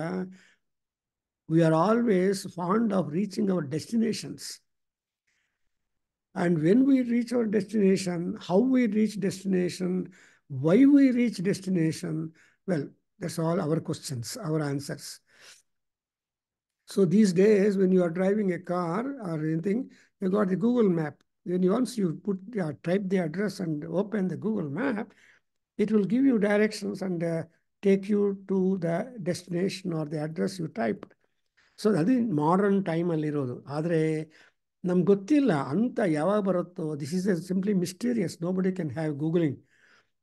we are always fond of reaching our destinations. And when we reach our destination, how we reach destination, why we reach destination, well, that's all our questions, our answers. So these days, when you are driving a car or anything, you got the Google map. Once you type the address and open the Google map, it will give you directions and take you to the destination or the address you typed. So ಅದು modern ಟೈಮಲ್ಲಿ ಇರೋದು. ಆದರೆ ನಮ್ಗೆ ಗೊತ್ತಿಲ್ಲ ಅಂತ ಯಾವಾಗ ಬರುತ್ತೋ. This is simply mysterious. Nobody can have googling.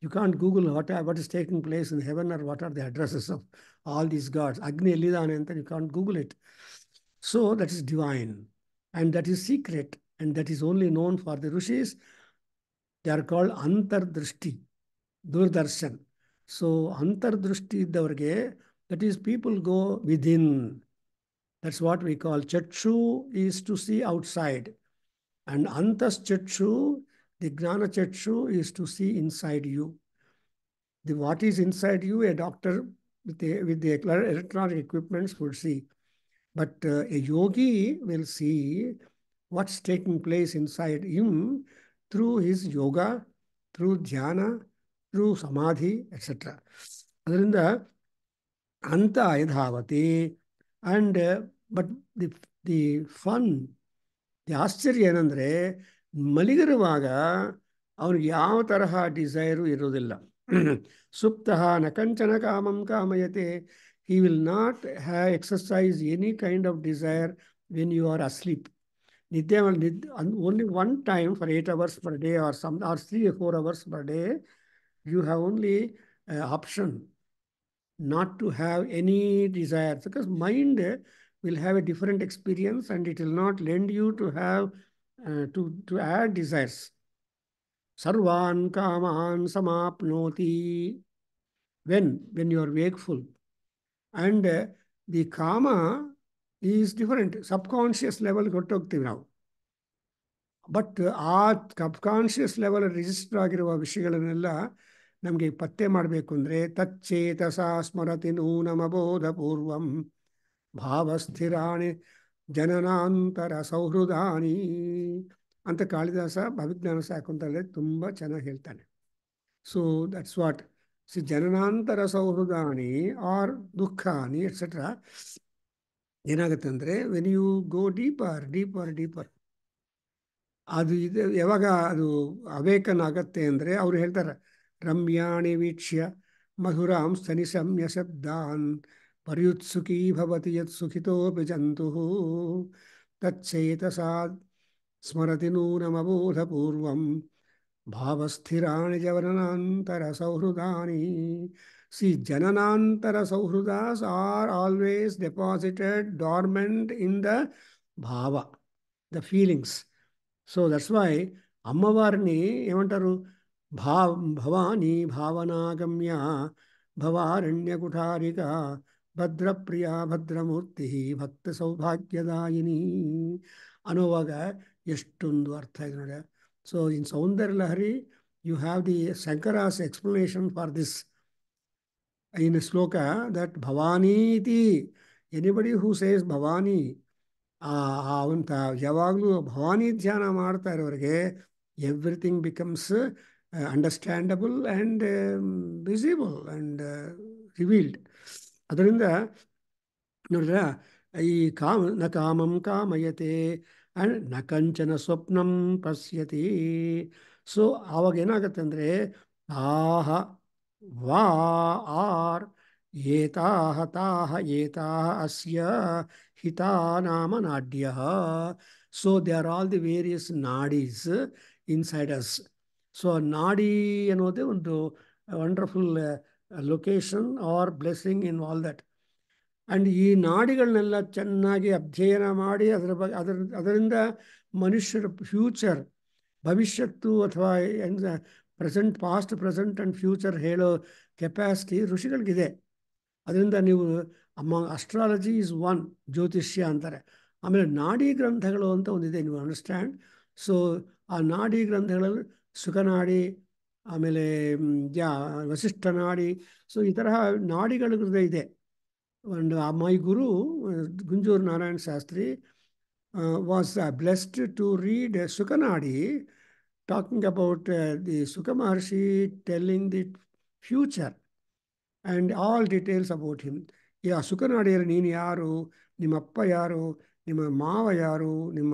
You can't google what is taking place in heaven or what are the addresses of all these gods. Agni ಎಲ್ಲಿದ್ದಾನೆ ಅಂತ you can't google it. So that is divine and that is secret and that is only known for the rishis. They are called ಅಂತರ್ದೃಷ್ಟಿ, Doordarshan. So ಅಂತರ್ದೃಷ್ಟಿ ಇದ್ದವ್ರಿಗೆ, that is people go within. That's what we call chakshu, is to see outside. And antas chakshu, the gnana chakshu, is to see inside you. What is inside you, a doctor with the electronic equipments would see. But a yogi will see what's taking place inside him through his yoga, through dhyana, through samadhi, etc. ಅದರಿಂದ ಅಂತ ಯಥಾವತಿ. And but the fun, the ಆಶ್ಚರ್ಯ ಏನಂದರೆ, ಮಲಗಿರುವಾಗ ಅವ್ನಿಗೆ ಯಾವ ತರಹ Dzire ಇರೋದಿಲ್ಲ. ಸುಪ್ತಃ ನ ಕಂಚನ ಕಾಮಂ ಕಾಮಯತೆ. He will not exercise any kind of desire when you are asleep. Only one time for 8 hours per day or 3 or 4 hours per day, you have only option not to have any desires, because mind will have a different experience and it will not lend you to have to add desires. Sarvan kaman samapnoti, when you are wakeful. And the kama is different. Subconscious level ಗೊತ್ತೋಗ್ತೀವಿ ನಾವು. But ಆ subconscious level register ಆಗಿರುವ ವಿಷಯಗಳನ್ನೆಲ್ಲ ನಮಗೆ ಪತ್ತೆ ಮಾಡಬೇಕು ಅಂದರೆ, ತಚ್ಚೇತಸ ಸ್ಮರತಿ ನೂನಮಬೋಧಪೂರ್ವಂ ಭಾವಸ್ಥಿರಾಣಿ ಜನನಾಂತರ ಸೌಹೃದಾನಿ ಅಂತ ಕಾಳಿದಾಸ ಅಭಿಜ್ಞಾನ ಶಾಕುಂತಲದಲ್ಲಿ ತುಂಬ ಚೆನ್ನಾಗಿ ಹೇಳ್ತಾನೆ. So that's what. See, Jananantara Sauhrudani or Dukkhani, etc. ಏನಾಗುತ್ತೆ ಅಂದರೆ when you go deeper deeper deeper ಅದು ಇದು ಯಾವಾಗ ಅದು ಅವೇಕನ್ ಆಗತ್ತೆ ಅಂದರೆ ಅವ್ರು ಹೇಳ್ತಾರೆ ರಮ್ಯಾಣಿ ವೀಕ್ಷ್ಯ ಮಧುರಾಂ ಸ್ತನಿ ಸಂಯ ಶಬ್ದಾನ್ ಪರ್ಯುತ್ಸುಕೀ ಭವತಿ ಯತ್ ಸುಖಿತೋಪಿ ಜಂತು ತಚ್ಚೇತಸಾ ಸ್ಮರತಿ ನೂನಮಬೋಧಪೂರ್ವಂ ಭಾವಸ್ಥಿರಾಣಿ ಜನನಾಂತರ ಸೌಹೃದಾನಿ. ಸಿ ಜನನಾಂತರ ಸೌಹೃದಾಸ್ are always deposited dormant in the ಭಾವ, the feelings. So that's why అమ్మవారిని ఏమంటారు? భవానీ భావనాగమ్య భవారణ్యకుఠారిక ಭದ್ರಪ್ರಿಯ ಭದ್ರಮೂರ್ತಿ ಭಕ್ತ ಸೌಭಾಗ್ಯದಾಯಿನಿ ಅನ್ನುವಾಗ ಎಷ್ಟೊಂದು ಅರ್ಥ ಇದೆ ನೋಡಿ. So in Saundarya Lahari you have the Shankara's explanation for this in shloka that ಭವಾನೀತಿ ಎನಿಬಡಿ ಹೂ ಸೇಸ್ ಭವಾನಿ ಅವಂತ ಯಾವಾಗಲೂ ಭವಾನಿ ಧ್ಯಾನ ಮಾಡ್ತಾ ಇರೋರಿಗೆ everything becomes understandable and visible and revealed. ಅದರಿಂದ ನೋಡಿದ್ರ ಈ ನ ಕಾಮಂ ಕಾಮಯತೆ ಆ್ಯಂಡ್ ನ ಕಂಚನ ಸ್ವಪ್ನಂ ಪಶ್ಯತಿ. ಸೊ ಆವಾಗ ಏನಾಗುತ್ತೆ ಅಂದರೆ ಆಹ ವಾ ಆರ್ ಏತಾಹ ತಾಹ ಏತಾಹ ಅಸ್ಯ ಹಿತಾ ನಾಮ ನಾಡ್ಯಃ. So they are all the various nadis inside us. So ನಾಡಿ ಅನ್ನೋದೇ ಒಂದು wonderful location or blessing in all that. And ಈ ನಾಡಿಗಳನ್ನೆಲ್ಲ ಚೆನ್ನಾಗಿ ಅಧ್ಯಯನ ಮಾಡಿ ಅದರಿಂದ ಮನುಷ್ಯರ ಫ್ಯೂಚರ್, ಭವಿಷ್ಯತ್ತು ಅಥವಾ present, past, present and future ಹೇಳೋ ಕೆಪಾಸಿಟಿ ಋಷಿಗಳಿಗಿದೆ. ಅದರಿಂದ ನೀವು ಅಸ್ಟ್ರಾಲಜಿ ಈಸ್ ಒನ್, ಜ್ಯೋತಿಷ್ಯ ಅಂತಾರೆ. ಆಮೇಲೆ ನಾಡಿ ಗ್ರಂಥಗಳು ಅಂತ ಒಂದಿದೆ, ನೀವು ಅಂಡರ್ಸ್ಟ್ಯಾಂಡ್. ಸೊ ಆ ನಾಡಿ ಗ್ರಂಥಗಳಲ್ಲಿ ಸುಖನಾಡಿ, ಆಮೇಲೆ ವಸಿಷ್ಠ ನಾಡಿ, ಸೊ ಈ ತರಹ ನಾಡಿಗಳು ಇದೆ. ಒಂದು my guru Gunjur Narayana Shastri was blessed to read ಸುಖನಾಡಿ, talking about the Sukha Maharshi telling the future and all details about him. ಯಾ ಸುಖನಾಡಿಯರು, ನೀನು ಯಾರು, ನಿಮ್ಮ ಅಪ್ಪ ಯಾರು, ನಿಮ್ಮ ಮಾವ ಯಾರು, ನಿಮ್ಮ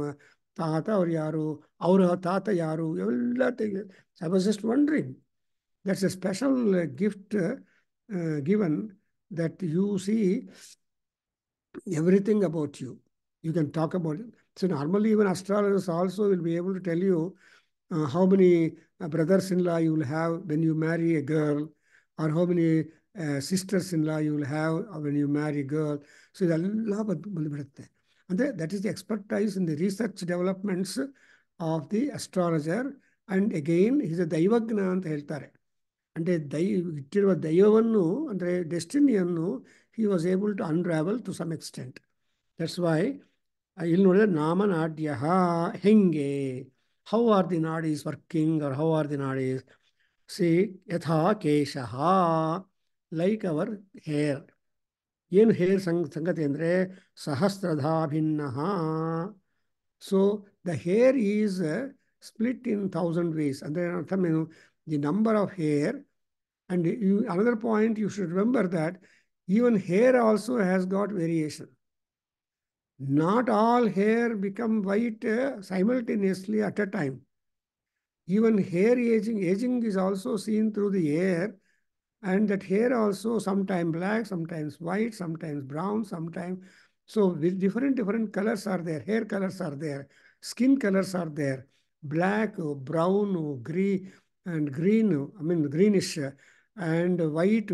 ತಾತ ಅವ್ರು ಯಾರು, ಅವರ ತಾತ ಯಾರು, ಎಲ್ಲ I was just wondering. That's A special gift given that U C everything about you. You can talk about it. So normally even astrologers also will be able to tell you how many brothers-in-law you will have when you marry a girl, or how many sisters-in-law you will have when you marry a girl. So ಇದೆಲ್ಲ ಬಂದುಬಿಡುತ್ತೆ. ಅಂದರೆ that is the expertise in the research developments of the astrologer. And again is a ದೈವಜ್ಞ ಅಂತ ಹೇಳ್ತಾರೆ. ಅಂದರೆ ಇಟ್ಟಿರುವ ದೈವವನ್ನು, ಅಂದರೆ ಡೆಸ್ಟಿನಿಯನ್ನು he was able to unravel to some extent. That's why ಇಲ್ಲಿ ನೋಡಿದ್ರೆ ನಾಮನಾಡ್ಯ ಹೆಂಗೆ, how are the nadis working, or how are the nadis? See, ಯಥಾ ಕೇಶಃ, like our hair. ಏನು ಹೇರ್ ಸಂಗತಿ ಅಂದರೆ ಸಹಸ್ರಧಾ ಭಿನ್ನ. So the hair is split in 1000 ways. ಅಂದರೆ ಅರ್ಥ ಏನು, the number of hair. And another point you should remember that even hair also has got variation. Not all hair become white simultaneously at a time. Even hair aging is also seen through the hair, and that hair also sometimes black, sometimes white, sometimes brown, sometimes. So with different colors are there. Hair colors are there. Skin colors are there. Black, brown, green, and green, I mean greenish, and white,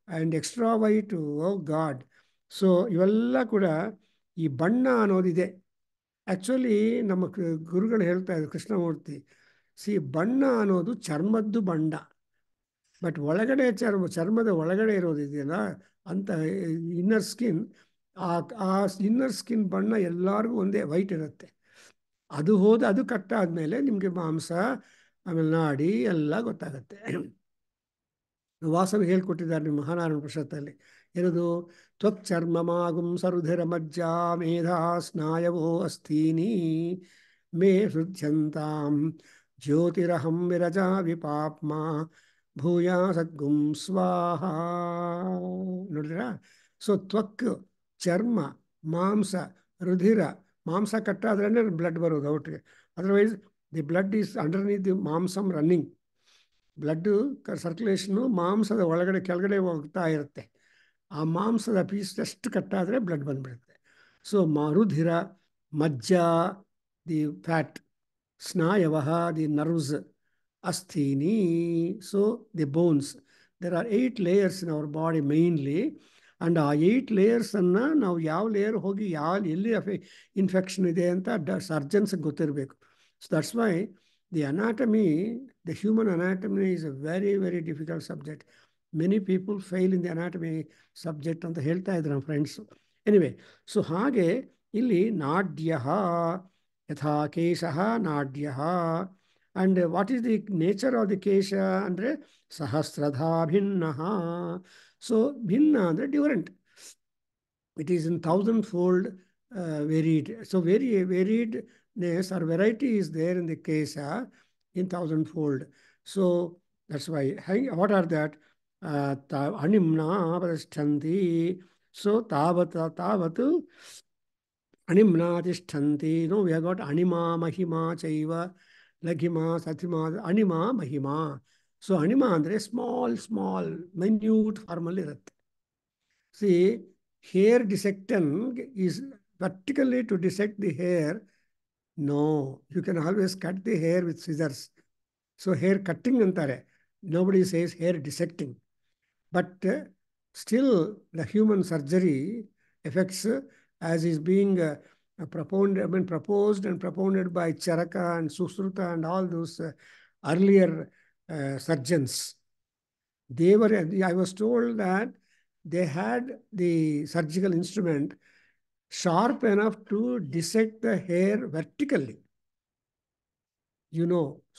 and extra white. Oh God. So ಇವೆಲ್ಲ ಕೂಡ ಈ ಬಣ್ಣ ಅನ್ನೋದಿದೆ. Actually ನಮ್ಮ ಗುರುಗಳು ಹೇಳ್ತಾ ಇದ್ರು, ಕೃಷ್ಣಮೂರ್ತಿ, ಬಣ್ಣ ಅನ್ನೋದು ಚರ್ಮದ್ದು ಬಣ್ಣ. ಬಟ್ ಒಳಗಡೆ ಚರ್ಮದ ಒಳಗಡೆ ಇರೋದಿದೆಯಲ್ಲ ಅಂತ ಇನ್ನರ್ ಸ್ಕಿನ್, ಆ ಇನ್ನರ್ ಸ್ಕಿನ್ ಬಣ್ಣ ಎಲ್ಲರಿಗೂ ಒಂದೇ ವೈಟ್ ಇರುತ್ತೆ. ಅದು ಕಟ್ಟಾದ್ಮೇಲೆ ನಿಮಗೆ ಮಾಂಸ, ಆಮೇಲೆ ನಾಡಿ ಎಲ್ಲ ಗೊತ್ತಾಗತ್ತೆ. ವಾಸವಿ ಹೇಳ್ಕೊಟ್ಟಿದ್ದಾರೆ ನಿಮ್ಮ ಮಹಾನಾರಾಯಣ ಉಪನಿಷತ್ತಲ್ಲಿ. ಏನದು? ತ್ವಚ್ಚರ್ಮಮಾಗುಂ ಸರುಧಿರ ಮಜ್ಜಾ ಮೇಧಾ ಸ್ನಾಯವೋ ಅಸ್ಥೀನಿ ಮೇ ಹೃದ್ಯಂತಾಂ ಜ್ಯೋತಿರಹಂ ವಿರಜಾ ವಿಪಾಪ್ಮ ಭೂಯಾ ಸದ್ಗುಂ ಸ್ವಾಹ. ನೋಡಿದ್ರಾ? ಸೊ ತ್ವಕ್, ಚರ್ಮ, ಮಾಂಸ, ರುಧಿರ. ಮಾಂಸ ಕಟ್ಟಾದ್ರೆ ಬ್ಲಡ್ ಬರೋದು ಔಟ್ಗೆ. Otherwise the blood is underneath the ಮಾಂಸಮ್ ರನ್ನಿಂಗ್. ಬ್ಲಡ್ ಸರ್ಕ್ಯುಲೇಷನು ಮಾಂಸದ ಒಳಗಡೆ ಕೆಳಗಡೆ ಹೋಗ್ತಾ ಇರುತ್ತೆ. ಆ ಮಾಂಸದ ಪೀಸ್ ಎಷ್ಟು ಕಟ್ಟಾದರೆ ಬ್ಲಡ್ ಬಂದ್ಬಿಡುತ್ತೆ. ಸೊ ರುಧಿರ, ಮಜ್ಜ, ದಿ ಫ್ಯಾಟ್, ಸ್ನಾಯವಃ, ದಿ ನರ್ವ್ಸ್, ಅಸ್ಥೀನಿ, so the bones. There are 8 layers in our body mainly. And ಆ 8 ಲೇಯರ್ಸನ್ನು ನಾವು ಯಾವ ಲೇಯರ್ ಹೋಗಿ ಎಲ್ಲಿ ಇನ್ಫೆಕ್ಷನ್ ಇದೆ ಅಂತ ಸರ್ಜನ್ಸ್ಗೆ ಗೊತ್ತಿರಬೇಕು. So that's why the anatomy, the human anatomy is a very very difficult subject. Many people fail in the anatomy subject ಅಂತ ಹೇಳ್ತಾ ಇದ್ರು ನಮ್ಮ ಫ್ರೆಂಡ್ಸು. ಎನಿವೆ, ಸೊ ಹಾಗೆ ಇಲ್ಲಿ ನಾಡ್ಯ, ಯಥಾ ಕೇಶ ನಾಡ್ಯ. And what is the nature of the ಕೇಶ ಅಂದರೆ ಸಹಸ್ರಧಾ ಭಿನ್ನ. ಸೊ ಭಿನ್ನ ಅಂದರೆ different. It is in 1,000-fold varied. So variedness or variety is there in the kesha in 1,000-fold. So that's why. What are that? Animna padashtanti. So tavatu animna tishtanti. No, we have got anima, mahima, chaiva, laghima, satima, anima, mahima. So anima andre small, minute formal irutte. See, hair dissecting is vertically to dissect the hair. No, you can always cut the hair with scissors. So hair cutting antare. Nobody says hair dissecting. But still the human surgery affects as is being proposed and propounded by Charaka and Susruta and all those earlier surgeons. I was told that they had the surgical instrument sharp enough to dissect the hair vertically.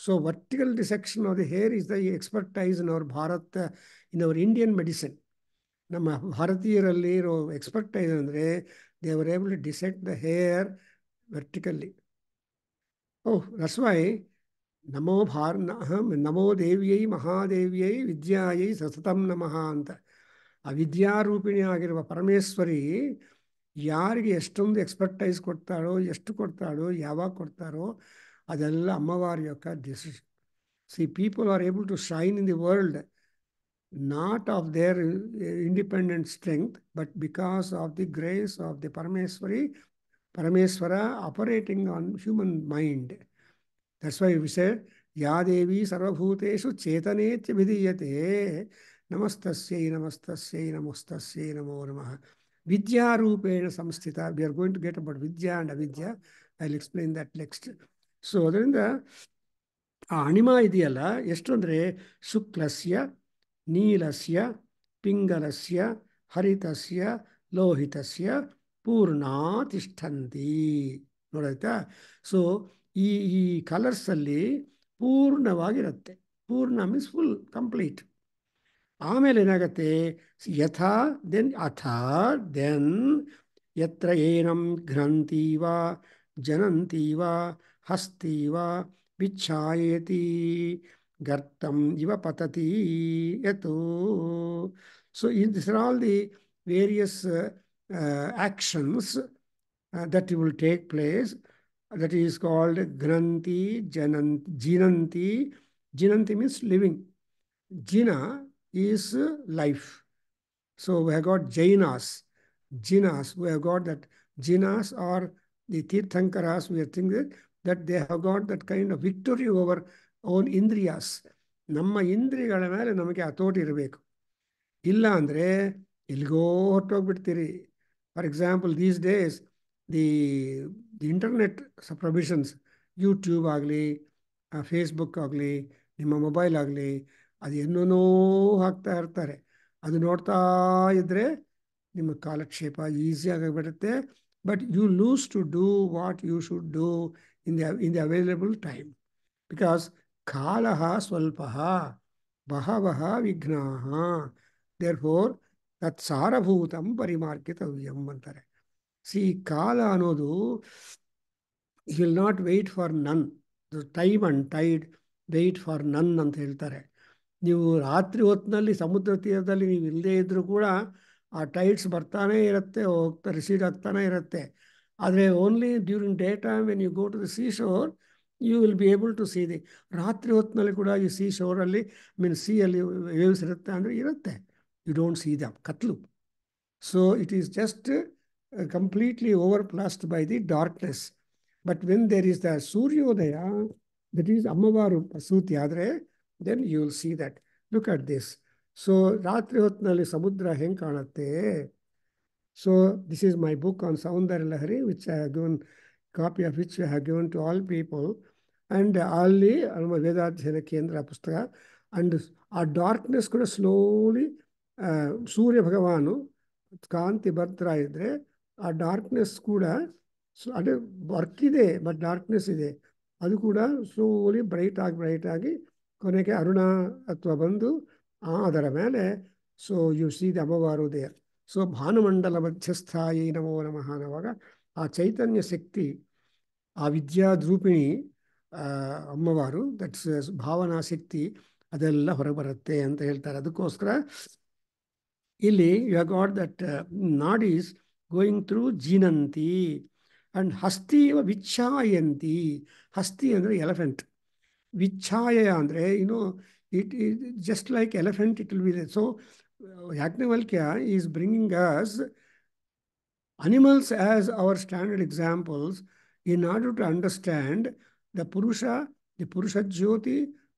So vertical dissection of the hair is the expertise in our Bharat, in our Indian medicine. ನಮ್ಮ ಭಾರತೀಯರಲ್ಲಿ ಇರೋ expertise ಅಂದರೆ they were able to dissect the hair vertically. Oh, that's why ನಮೋ ದೇವಿಯೈ ಮಹಾದೇವಿಯೈ ವಿದ್ಯಾಯೈ ಸತತಂ ನಮಃ ಅಂತ. ಆ ವಿದ್ಯಾರೂಪಿಣಿ ಆಗಿರುವ ಪರಮೇಶ್ವರಿ ಯಾರಿಗೆ ಎಷ್ಟೊಂದು ಎಕ್ಸ್ಪರ್ಟೈಸ್ ಕೊಡ್ತಾಳೋ, ಎಷ್ಟು ಕೊಡ್ತಾಳೋ, ಯಾವಾಗ ಕೊಡ್ತಾರೋ ಅದೆಲ್ಲ ಅಮ್ಮವಾರಿ యొక్క decision. See people are able to shine in the world not of their independent strength, but because of the grace of the Parameswara operating on human mind. That's why we say, Ya Devi Sarvabhuteshu Chetanetya Vidiyate Namastasyai Namastasyai Namastasyai Namo Namaha. Vidya Rupena Samstita. We are going to get about Vidya and Avidya. I'll explain that next. So, ಅದರಿಂದ ಆ ಅಣಿಮ ಇದೆಯಲ್ಲ, ಎಷ್ಟು ಅಂದರೆ ಶುಕ್ಲಸ್ಯ, ನೀಲಸ್ಯ, ಪಿಂಗಲಸ್ಯ, ಹರಿತಸ್ಯ, ಲೋಹಿತಸ್ಯ Purna ತಿಷ್ಠಂತಿ. ನೋಡಾಯ್ತಾ? So ಈ ಕಲರ್ಸಲ್ಲಿ ಪೂರ್ಣವಾಗಿರುತ್ತೆ. ಪೂರ್ಣ means full, complete. ಆಮೇಲೆ ಏನಾಗತ್ತೆ? ಯಥಾ ದೆನ್ ಅಥ ದೆನ್ ಯತ್ರ ಏನಂ ಘ್ರಂತೀವ ಜನಂತೀವ ಹಸ್ತೀವ ವಿಚ್ಛಾಯೇತಿ ಗರ್ತಂ ಇವ ಪತತಿ ಯತು. So these are all the various actions that will take place. That is called granti, jinanti. Jinanti means living. Jina is life. So we have got Jainas, Jinas. We have got that Jinas or the Tirthankaras. We are thinking that they have got that kind of victory over own Indriyas. ನಮ್ಮ ಇಂದ್ರಿಯಗಳ ಮೇಲೆ ನಮಗೆ ಹತೋಟಿ ಇರಬೇಕು. ಇಲ್ಲ ಅಂದರೆ ಎಲ್ಲಿಗೋ ಹೊರಟೋಗ್ಬಿಡ್ತೀರಿ. For example these days the internet provisions, YouTube ಆಗಲಿ, ಫೇಸ್ಬುಕ್ ಆಗಲಿ, ನಿಮ್ಮ ಮೊಬೈಲ್ ಆಗಲಿ, ಅದು ಏನೋ ಹಾಕ್ತಾ ಇರ್ತಾರೆ. ಅದು ನೋಡ್ತಾ ಇದ್ದರೆ ನಿಮ್ಮ ಕಾಲಕ್ಷೇಪ ಈಸಿಯಾಗಿಬಿಡುತ್ತೆ. But you lose to do what you should do in the available time. Because ಕಾಲಃ ಸ್ವಲ್ಪಃ ಬಹವಃ ವಿಘ್ನಾಃ. ದೇರ್ಫೋರ್ ತತ್ ಸಾರಭೂತಂ ಪರಿಮಾರ್ಗಿತವ್ಯಂ ಅಂತಾರೆ. ಸಿ ಕಾಲ ಅನ್ನೋದು will not wait for none. Time and tide wait for none ಅಂತ ಹೇಳ್ತಾರೆ. ನೀವು ರಾತ್ರಿ ಹೊತ್ತಿನಲ್ಲಿ ಸಮುದ್ರ ತೀರದಲ್ಲಿ ನೀವು ಇಲ್ಲದೇ ಇದ್ದರೂ ಕೂಡ ಆ ಟೈಡ್ಸ್ ಬರ್ತಾನೆ ಇರುತ್ತೆ, ಹೋಗ್ತಾ ರಿಸೀಡ್ ಆಗ್ತಾನೆ ಇರುತ್ತೆ. ಆದರೆ only during day time when you go to the sea shore you will be able to see the. ರಾತ್ರಿ ಹೊತ್ತಿನಲ್ಲಿ ಕೂಡ ಈ ಸೀ ಶೋರಲ್ಲಿ ಸೀಯಲ್ಲಿ ವೇವ್ಸ್ ಇರುತ್ತೆ ಅಂದರೆ ಇರುತ್ತೆ, ಯು ಡೋಂಟ್ ಸಿ ದ ಕತ್ಲು. So it is just completely overplast by the darkness. But when there is the Suryodaya, that is Ammavaru Pasuti Adre, then you will see that. Look at this. So Ratri Hotnali Samudra Heng Kanate. So this is my book on Saundara Lahari, which I have given, copy of which I have given to all people. And ಅಲ್ಲಿ ವೇದಾಧ್ಯಯನ ಕೇಂದ್ರ ಪುಸ್ತಕ. And ಆ darkness ಕೂಡ slowly ಸೂರ್ಯ ಭಗವಾನು ಕಾಂತಿ ಬರ್ತಾ ಇದ್ರೆ ಆ ಡಾರ್ಕ್ನೆಸ್ ಕೂಡ ಅದೇ ವರ್ಕ್ ಇದೆ, ಬಟ್ ಡಾರ್ಕ್ನೆಸ್ ಇದೆ, ಅದು ಕೂಡ ಸ್ಲೋಲಿ ಬ್ರೈಟ್ ಆಗಿ ಕೊನೆಗೆ ಅರುಣ ಅಥವಾ ಬಂದು ಅದರ ಮೇಲೆ ಸೊ ಯು ಸಿ ದಿ ಅಮ್ಮವಾರು ದೇರ್. ಸೊ ಭಾನುಮಂಡಲ ಮಧ್ಯಸ್ಥಾಯಿ ನಮೋ ನಮಃ ಅನ್ನುವಾಗ ಆ ಚೈತನ್ಯ ಶಕ್ತಿ, ಆ ವಿದ್ಯಾದ್ರೂಪಿಣಿ ಅಮ್ಮವಾರು, ದಟ್ಸ್ ಭಾವನಾ ಶಕ್ತಿ, ಅದೆಲ್ಲ ಹೊರಬರುತ್ತೆ ಅಂತ ಹೇಳ್ತಾರೆ. ಅದಕ್ಕೋಸ್ಕರ ಇಲ್ಲಿ you have got that nadis going through ಜೀನಂತಿ ಅಂಡ್ ಹಸ್ತಿ ವಿಚ್ಛಾಯಂತಿ. ಹಸ್ತಿ ಅಂದರೆ ಎಲಿಫೆಂಟ್, ವಿಚ್ಛಾಯ ಅಂದರೆ it just like elephant it will be. So Yajnavalkya is bringing us animals as our standard examples in order to understand the Purusha Jyoti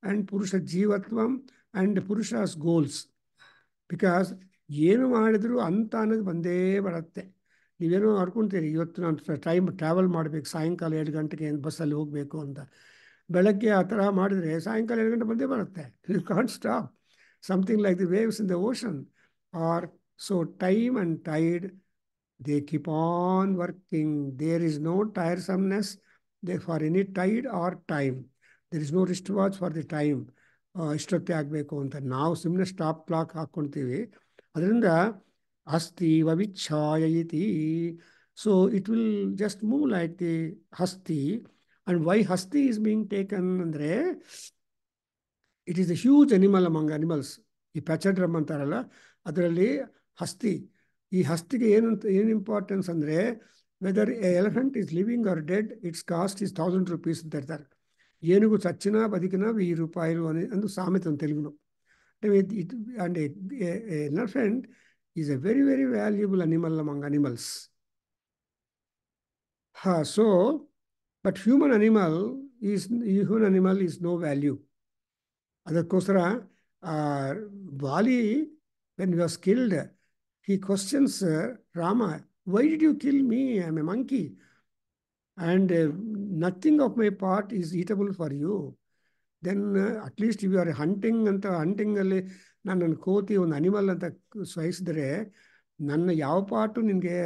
and Purusha Jivatvam and Purusha's goals. Because ಏನು ಮಾಡಿದ್ರು ಅಂತ ಅನ್ನೋದು ಬಂದೇ ಬರುತ್ತೆ. ನೀವೇನೋ ಅನ್ಕೊಂತೀರಿ ಇವತ್ತು ನಾನು ಟ್ರಾವೆಲ್ ಮಾಡಬೇಕು, ಸಾಯಂಕಾಲ 7 ಗಂಟೆಗೆ ಬಸ್ಸಲ್ಲಿ ಹೋಗಬೇಕು ಅಂತ. ಬೆಳಗ್ಗೆ ಆ ಥರ ಮಾಡಿದರೆ ಸಾಯಂಕಾಲ 7 ಗಂಟೆ ಬಂದೇ ಬರುತ್ತೆ. You can't stop. Something like the waves in the ocean are so time and tide. They keep on working. There is no tiresomeness for any tide or time. There is no wristwatch for the time. ಇಷ್ಟೊತ್ತೇ ಆಗಬೇಕು ಅಂತ ನಾವು ಸುಮ್ಮನೆ stop clock ಹಾಕ್ಕೊಳ್ತೀವಿ. ಅದರಿಂದ ಹಸ್ತಿ ವವಿಚ್ಛಾಯಯಿತಿ. So it will just move like the ಹಸ್ತಿ. ಆ್ಯಂಡ್ ವೈ ಹಸ್ತಿ ಈಸ್ ಬೀಂಗ್ ಟೇಕನ್ ಅಂದರೆ it is a huge animal among animals. ಈ ಪ್ಯಾಚಡ್ರಮ್ ಅಂತಾರಲ್ಲ ಅದರಲ್ಲಿ ಹಸ್ತಿ. ಈ ಹಸ್ತಿಗೆ ಏನು ಇಂಪಾರ್ಟೆನ್ಸ್ ಅಂದರೆ whether elephant is living or dead its cost is 1000 rupees ಅಂತ ಹೇಳ್ತಾರೆ. ಏನಿಗೂ ಚಚ್ಚಿನ ಬದುಕಿನ 1000 ರೂಪಾಯಿలు అని ಅಂದು ಸಾమెత తెలుగులో. And elephant is a very very valuable animal among animals. So but human animal is no value. ಅದಕ್ಕೋಸ್ಕರ Vali when you are skilled, he questions Rama, why did you kill me? I am a monkey and nothing of my part is eatable for you. Then at least if you are hunting ಅಂತ ಹಂಟಿಂಗಲ್ಲಿ ನನ್ನ ಕೋತಿ ಒಂದು animal ಅಂತ ಸಹಿಸಿದ್ರೆ ನನ್ನ ಯಾವ part ನಿನಗೆ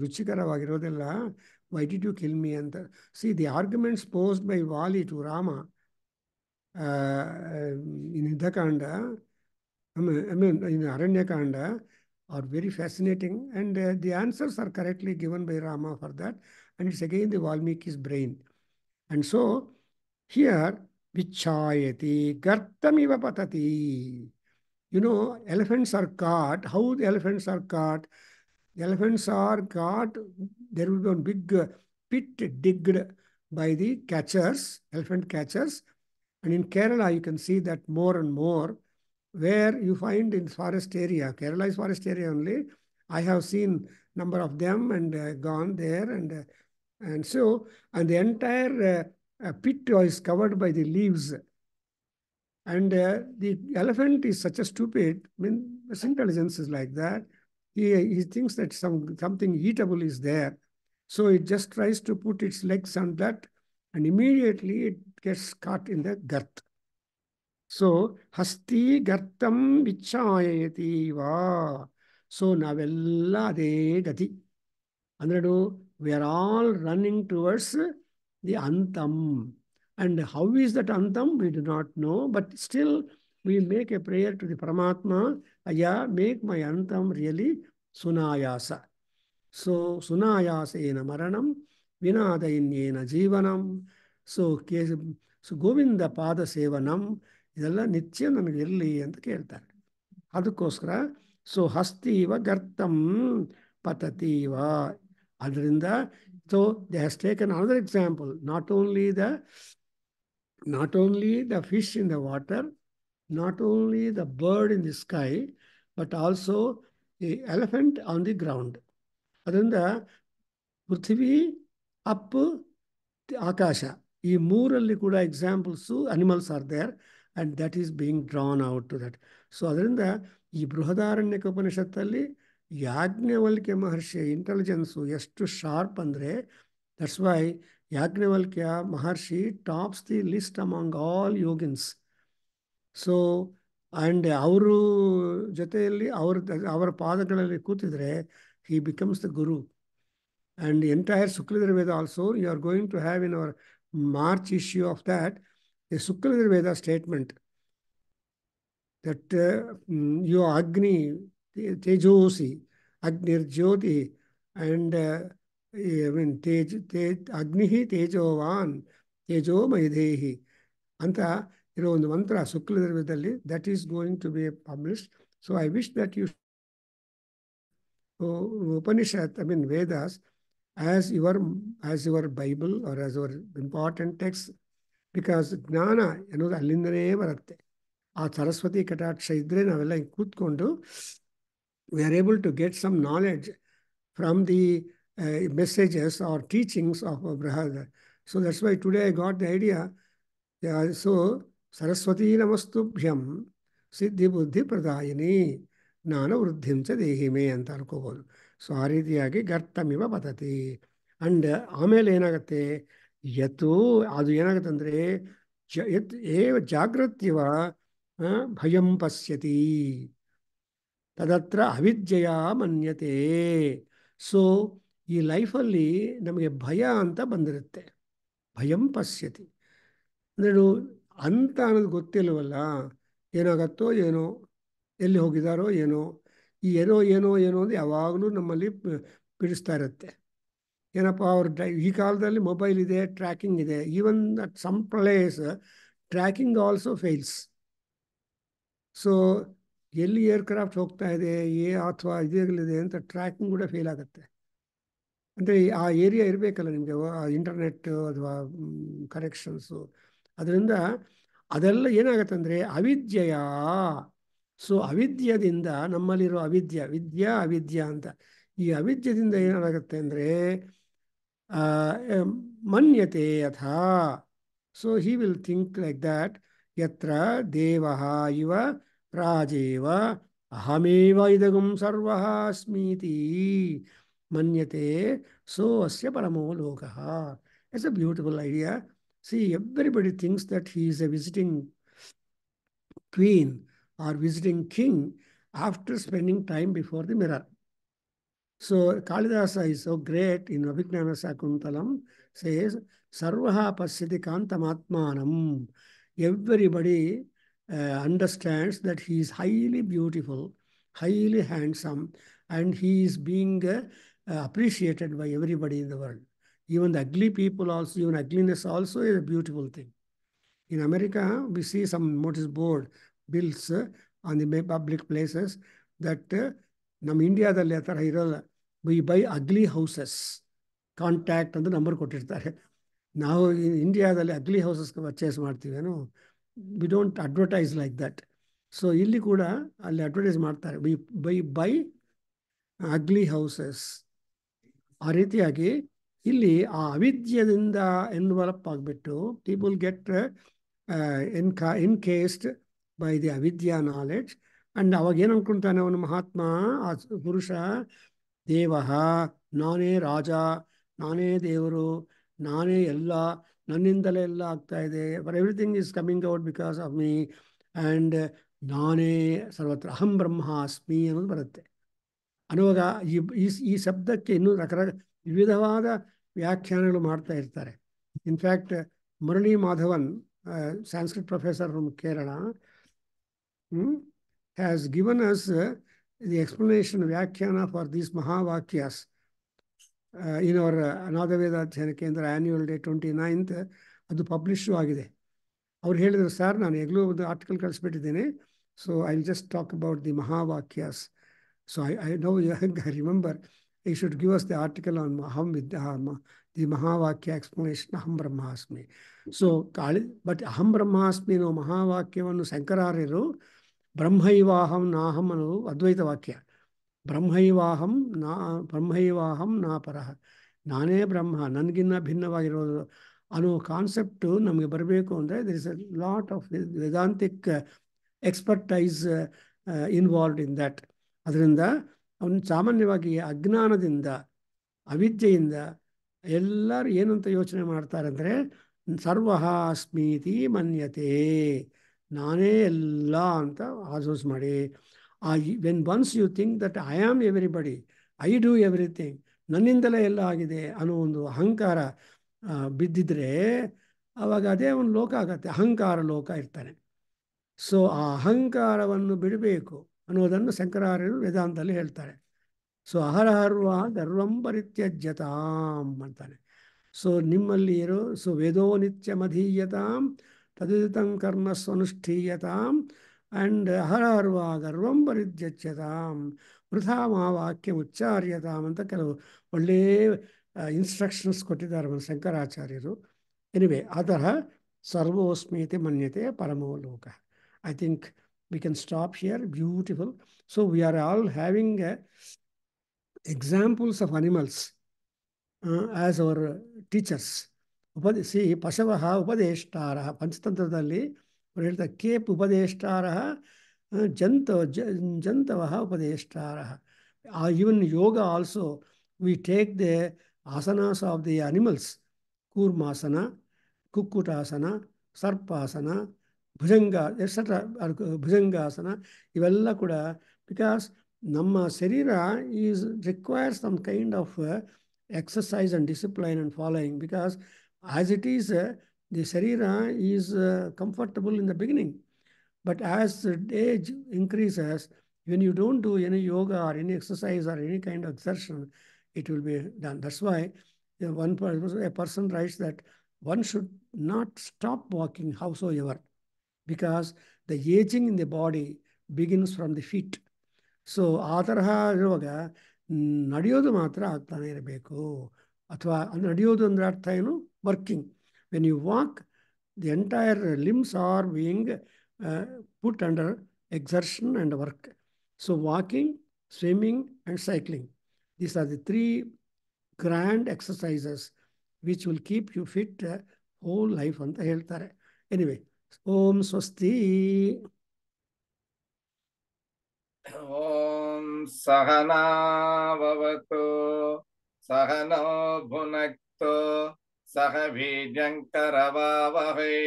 ರುಚಿಕರವಾಗಿರೋದಿಲ್ಲ. Why did you kill me ಅಂತ. See the arguments posed by Vali to Rama in Yuddhakanda, in Aranyakanda are very fascinating, and the answers are correctly given by Rama for that, and it's again the Valmiki's brain. And so here vichayati gartamiva patati. Elephants are caught. How the elephants are caught? The elephants are caught. There will be one big pit digged by the catchers, elephant catchers, and in Kerala you can see that more and more, where you find in forest area. Kerala is forest area only. I have seen number of them and gone there, and so the entire pit is covered by the leaves. And the elephant is such a stupid. His intelligence is like that. He thinks that something eatable is there, so it just tries to put its legs on that, and immediately it gets caught in the girth. So, hasti gartam vichayati va. So, navella ade gati. Andredu, we are all running towards the antam. And how is that antam? We do not know. But still, we make a prayer to the Paramatma. Aya, make my antam really sunayasa. So, sunayasena maranam, vinadainyena jivanam. So Govinda pada sevanam ಇದೆಲ್ಲ ನಿತ್ಯ ನನಗಿರಲಿ ಅಂತ ಕೇಳ್ತಾರೆ. ಅದಕ್ಕೋಸ್ಕರ so ಹಸ್ತೀವ ಗರ್ತಂ ಪತತೀವ. ಅದರಿಂದ so they has taken another example, not only the fish in the water, not only the bird in the sky, but also the elephant on the ground. ಅದರಿಂದ ಪೃಥ್ವಿ, up, ಆಕಾಶ, ಈ ಮೂರಲ್ಲಿ ಕೂಡ examples animals are there and that is being drawn out to that. So ಅದರಿಂದ ಈ ಬೃಹದಾರಣ್ಯಕ ಉಪನಿಷತ್ತಲ್ಲಿ ಯಾಜ್ಞವಲ್ಕ್ಯ ಮಹರ್ಷಿಯ intelligence ಎಷ್ಟು sharp ಅಂದರೆ, that's why Yajnavalkya Maharshi tops the list among all yogins. So and ಅವರು ಜೊತೆಯಲ್ಲಿ ಅವರ ಪಾದಗಳಲ್ಲಿ ಕೂತಿದ್ರೆ he becomes the guru. And the entire Sukla-Yajurveda also, you are going to have in our March issue of that, the Sukla-Yajurveda statement that you Agni, Tejosi, Agnir Jyoti, and I mean, Agnihi Tejovan, Tejo Maidhehi. ಅಂತ ಇರೋ ಒಂದು ಮಂತ್ರ ಶುಕ್ಲಯಜುರ್ವೇದದಲ್ಲಿ, that is going to be published. So I wish that you Upanishad, I mean Vedas, as your Bible or as your important text, because ಜ್ಞಾನ ಅನ್ನೋದು ಅಲ್ಲಿಂದನೇ ಬರುತ್ತೆ. ಆ ಸರಸ್ವತಿ ಕಟಾಕ್ಷ ಇದ್ದರೆ ನಾವೆಲ್ಲ ಕೂತ್ಕೊಂಡು we are able to get some knowledge from the messages or teachings of Brihad. So that's why today I got the idea. So ಸರಸ್ವತೀ ನಮಸ್ತುಭ್ಯಂ ಸಿದ್ಧಿ ಬುದ್ಧಿ ಪ್ರದಾಯಿನಿ ಜ್ಞಾನ ವೃದ್ಧಿಂಚ ದೇಹಿಮೆ ಅಂತ ಅನ್ಕೋಬೋದು. ಸೊ ಆ ರೀತಿಯಾಗಿ ಗರ್ತಮಿವ ಪತತಿ. ಅಂಡ್ ಆಮೇಲೆ ಏನಾಗುತ್ತೆ, ಯತು ಅದು ಏನಾಗುತ್ತೆ ಅಂದರೆ ಜಾಗೃತ್ಯವ ಭಯಂ ಪಶ್ಯತಿ ತದತ್ರ ಅವಿದ್ಯೆಯ ಮನ್ಯತೆ. ಸೊ ಈ ಲೈಫಲ್ಲಿ ನಮಗೆ ಭಯ ಅಂತ ಬಂದಿರುತ್ತೆ, ಭಯಂ ಪಶ್ಯತಿ ಅಂದರೆ ಅಂತ ಅನ್ನೋದು ಗೊತ್ತಿಲ್ವಲ್ಲ, ಏನಾಗತ್ತೋ ಏನೋ, ಎಲ್ಲಿ ಹೋಗಿದಾರೋ ಏನೋ, ಈ ಏನೋ ಏನೋ ಏನೋ ಅಂದರೆ ಯಾವಾಗಲೂ ನಮ್ಮಲ್ಲಿ ಬಿಡಿಸ್ತಾ ಇರುತ್ತೆ. ಏನಪ್ಪ ಈ ಕಾಲದಲ್ಲಿ ಮೊಬೈಲ್ ಇದೆ, ಟ್ರ್ಯಾಕಿಂಗ್ ಇದೆ. Even at some place tracking also fails. So ಎಲ್ಲಿ ಏರ್ಕ್ರಾಫ್ಟ್ ಹೋಗ್ತಾ ಇದೆ ಅಥವಾ ಇದೇಗಳಿದೆ ಅಂತ ಟ್ರ್ಯಾಕಿಂಗ್ ಕೂಡ ಫೇಲ್ ಆಗುತ್ತೆ. ಅಂದರೆ ಆ ಏರಿಯಾ ಇರಬೇಕಲ್ಲ ನಿಮಗೆ ಇಂಟರ್ನೆಟ್ ಅಥವಾ ಕನೆಕ್ಷನ್ಸು. ಅದರಿಂದ ಅದೆಲ್ಲ ಏನಾಗುತ್ತೆ ಅಂದರೆ ಅವಿದ್ಯೆಯ. ಸೊ ಅವಿದ್ಯದಿಂದ ನಮ್ಮಲ್ಲಿರೋ ವಿದ್ಯಾ ಅವಿದ್ಯಾ ಅಂತ, ಈ ಅವಿದ್ಯದಿಂದ ಏನಾಗುತ್ತೆ ಅಂದರೆ ಮನ್ಯತೆ ಯಥಾ. So he will think like that, ಯತ್ರ ದೇವಃ ಇವ ರಾಜೇವ ಅಹಮೇವ ಇದಗಂ ಸರ್ವಃ ಅಸ್ಮೀತಿ ಮನ್ಯತೆ ಸೋ ಅಸ್ಯ ಪರಮೋ ಲೋಕಃ. It's a beautiful idea. See, everybody thinks that he is a visiting queen or visiting king after spending time before the mirror. So Kalidasa is so great in Abhignana Sakuntalam, says, Sarvaha pasyati kantamatmanam. Everybody understands that he is highly beautiful, highly handsome, and he is being appreciated by everybody in the world. Even the ugly people also, even ugliness also is a beautiful thing. In America, we see some notice board bills on the public places that ನಮ್ಮ ಇಂಡಿಯಾದಲ್ಲಿ ಆ ಥರ ಇರೋಲ್ಲ. We buy ugly houses, contact ಅಂತ number ಕೊಟ್ಟಿರ್ತಾರೆ. ನಾವು ಇಂಡಿಯಾದಲ್ಲಿ ugly ಹೌಸಸ್ಗೆ ಪರ್ಚೇಸ್ ಮಾಡ್ತೀವೇನೋ, we don't advertise like that. So ಇಲ್ಲಿ ಕೂಡ ಅಲ್ಲಿ ಅಡ್ವರ್ಟೈಸ್ ಮಾಡ್ತಾರೆ, ವಿ ಬೈ ಅಗ್ಲಿ ಹೌಸಸ್. ಆ ರೀತಿಯಾಗಿ ಇಲ್ಲಿ ಆ ಅವಿದ್ಯದಿಂದ ಎನ್ವಲಪ್ ಆಗಿಬಿಟ್ಟು people get encased by the ಅವಿದ್ಯಾ ನಾಲೆಡ್ಜ್. ಅಂಡ್ ಅವಾಗ ಏನು ಅನ್ಕೊಳ್ತಾನೆ ಅವನು ಮಹಾತ್ಮ, ಆ ಪುರುಷ, ದೇವ, ನಾನೇ ರಾಜ, ನಾನೇ ದೇವರು, ನಾನೇ ಎಲ್ಲ, ನನ್ನಿಂದಲೇ ಎಲ್ಲ ಆಗ್ತಾ ಇದೆ, for everything is coming out because of me, and ನಾನೇ ಸರ್ವತ್ರ ಅಹಂ ಬ್ರಹ್ಮಾಸ್ಮಿ ಅನ್ನೋದು ಬರುತ್ತೆ. ಅನ್ನುವಾಗ ಈ ಶಬ್ದಕ್ಕೆ ಇನ್ನೂ ವಿವಿಧವಾದ ವ್ಯಾಖ್ಯಾನಗಳು ಮಾಡ್ತಾ ಇರ್ತಾರೆ. In fact Murali Madhavan, Sanskrit professor from Kerala, has given us the explanation, ವ್ಯಾಖ್ಯಾನ for these Mahavakyas in our Anadaveda Adhyayana Kendra annual day 29th, ಅದು ಪಬ್ಲಿಷು ಆಗಿದೆ. ಅವ್ರು ಹೇಳಿದ್ರು, ಸರ್ ನಾನು ಈಗಲೂ ಒಂದು ಆರ್ಟಿಕಲ್ ಕಳಿಸ್ಬಿಟ್ಟಿದ್ದೇನೆ, so I will just talk about the mahavakyas. So I know I remember you should give us the article on the mahavakya explanation ಅಹಂ ಬ್ರಹ್ಮಾಸ್ಮಿ. ಸೊ ಬಟ್ ಅಹಂ ಬ್ರಹ್ಮಾಸ್ಮಿ ಅನ್ನೋ ಮಹಾವಾಕ್ಯವನ್ನು ಶಂಕರಾರ್ಯರು ಬ್ರಹ್ಮೈವಾಹಂ ನಾಹಂ ಅನ್ನೋದು ಅದ್ವೈತ ವಾಕ್ಯ. ಬ್ರಹ್ಮೈವಾಹಂ ನಾ ಪರಃ, ನಾನೇ ಬ್ರಹ್ಮ, ನನಗಿನ್ನ ಭಿನ್ನವಾಗಿರೋದು ಅನ್ನೋ ಕಾನ್ಸೆಪ್ಟು ನಮಗೆ ಬರಬೇಕು ಅಂದರೆ there is a lot of Vedantic expertise involved in that. ಅದರಿಂದ ಅವನು ಸಾಮಾನ್ಯವಾಗಿ ಅಜ್ಞಾನದಿಂದ, ಅವಿದ್ಯೆಯಿಂದ ಎಲ್ಲರೂ ಏನಂತ ಯೋಚನೆ ಮಾಡ್ತಾರೆ ಅಂದರೆ ಸರ್ವಃ ಅಸ್ಮೀತಿ ಮನ್ಯತೆ, ನಾನೇ ಎಲ್ಲ ಅಂತ ಆಸೋಸ್ ಮಾಡಿ. When once you think that I am everybody, I do everything, ನನ್ನಿಂದಲೇ ಎಲ್ಲ ಆಗಿದೆ ಅನ್ನೋ ಒಂದು ಅಹಂಕಾರ ಬಿದ್ದಿದ್ರೆ ಆವಾಗ ಅದೇ ಒಂದು ಲೋಕ ಆಗತ್ತೆ, ಅಹಂಕಾರ ಲೋಕ ಇರ್ತಾನೆ. ಸೊ ಆ ಅಹಂಕಾರವನ್ನು ಬಿಡಬೇಕು ಅನ್ನೋದನ್ನು ಶಂಕರಾರ್ಯರು ವೇದಾಂತದಲ್ಲಿ ಹೇಳ್ತಾರೆ. ಸೊ ಅಹರಹರ್ವ ಗರ್ವಂ ಪರಿತ್ಯಜ್ಯತಾಂ ಅಂತಾನೆ. ಸೊ ನಿಮ್ಮಲ್ಲಿ ಇರೋ ಸೊ ವೇದೋ ನಿತ್ಯಮಧೀಯತಾಂ ತದಿತಂ ಕರ್ಮ ಸ್ವನುಷ್ಠೀಯತಾಂ ಆ್ಯಂಡ್ ಅಹರಹರ್ವ ಗರ್ವಂ ಪರಿತ್ಯಜ್ಯತಾಂ ವೃಥಾ ವಾಕ್ಯ ಉಚ್ಚಾರ್ಯತಾಂ ಅಂತ ಕೆಲವು ಒಳ್ಳೆಯ ಇನ್ಸ್ಟ್ರಕ್ಷನ್ಸ್ ಕೊಟ್ಟಿದ್ದಾರೆ ಶಂಕರಾಚಾರ್ಯರು. ಎನಿವೆ, ಆ ತರಹ ಸರ್ವೋಸ್ಮೀತಿ ಮನ್ಯತೆ ಪರಮೋ ಲೋಕ. I think we can stop here. Beautiful. So we are all having examples of animals as our teachers. See, ಪಶವಃ ಉಪದೇಷ್ಟಾರಃ, ಪಂಚತಂತ್ರದಲ್ಲಿ ಅವ್ರು ಹೇಳ್ತಾರೆ Cape ಉಪದೇಷ್ಟಾರಃ, ಜಂತವಃ ಉಪದೇಷ್ಟಾರಃ. Even yoga also, we take the asanas of the animals, ಕೂರ್ಮಾಸನ, ಕುಕ್ಕುಟಾಸನ, ಸರ್ಪಾಸನ, ಭುಜಂಗ ಎಕ್ಸೆಟ್ರಾ, ಭುಜಂಗಾಸನ, ಇವೆಲ್ಲ ಕೂಡ because ನಮ್ಮ ಶರೀರ is requires some kind of exercise and discipline and following, because as it is the sharira is comfortable in the beginning, but as age increases, when you don't do any yoga or any exercise or any kind of exertion, it will be done. That's why a person writes that one should not stop walking howsoever, because the aging in the body begins from the feet. So ಆ ತರಹ ಇರುವಾಗ ನಡೆಯೋದು ಮಾತ್ರ ಆಗ್ತಾನೆ ಇರಬೇಕು. ಅಥವಾ ನಡೆಯೋದು ಅಂದರೆ ಅರ್ಥ ಏನು? Working. When you walk, the entire limbs are being put under exertion and work. So walking, swimming and cycling, these are the 3 grand exercises which will keep you fit whole life ಅಂತ ಹೇಳ್ತಾರೆ. Anyway, ಓಂ ಸ್ವಸ್ತಿ. ಓಂ ಸಹನಾ ಭವತು ಸಹನೋ ಭುನಕ್ತು ಸಹ ವೀರ್ಯಂಕರವಾವಹೈ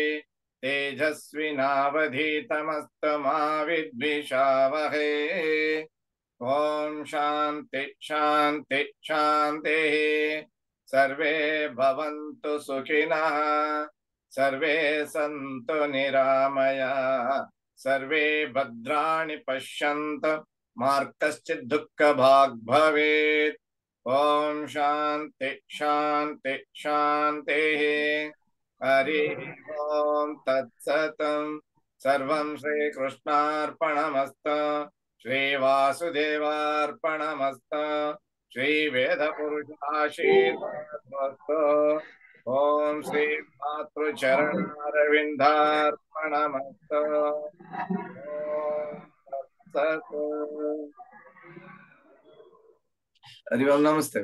ತೇಜಸ್ವಿನಾವಧೀತಮಸ್ತು ಮಾ ವಿದ್ವಿಷಾವಹೈ. ಓಂ ಶಾಂತಿ ಶಾಂತಿ ಶಾಂತಿ. ಸರ್ವೇ ಭವಂತು ಸುಖಿನಃ, ಸರ್ವೇ ಸಂತು ನಿರಾಮಯಾಃ, ಸರ್ವೇ ಭದ್ರಾಣಿ ಪಶ್ಯಂತು ಮಾ ಕಶ್ಚಿತ್ ದುಃಖಭಾಗ್ ಭವೇತ್. ಓಂ ಶಾಂತಿ ಶಾಂತಿ ಶಾಂತಿ. ಹರಿ ಓಂ ತತ್ಸತ್. ಸರ್ವಂ ಶ್ರೀಕೃಷ್ಣಾರ್ಪಣಮಸ್ತು. ಶ್ರೀ ವಾಸುದೇವಾರ್ಪಣಮಸ್ತು. ಶ್ರೀ ವೇದ ಪುರುಷಾಶೀರ್ವಾದಮಸ್ತು. ಓಂ ಶ್ರೀ ಮಾತೃಚರಣಾರವಿಂದಾರ್ಪಣಮಸ್ತು. ಓಂ ತತ್ಸತ್. ಹರಿ ಓಂ. ನಮಸ್ತೆ.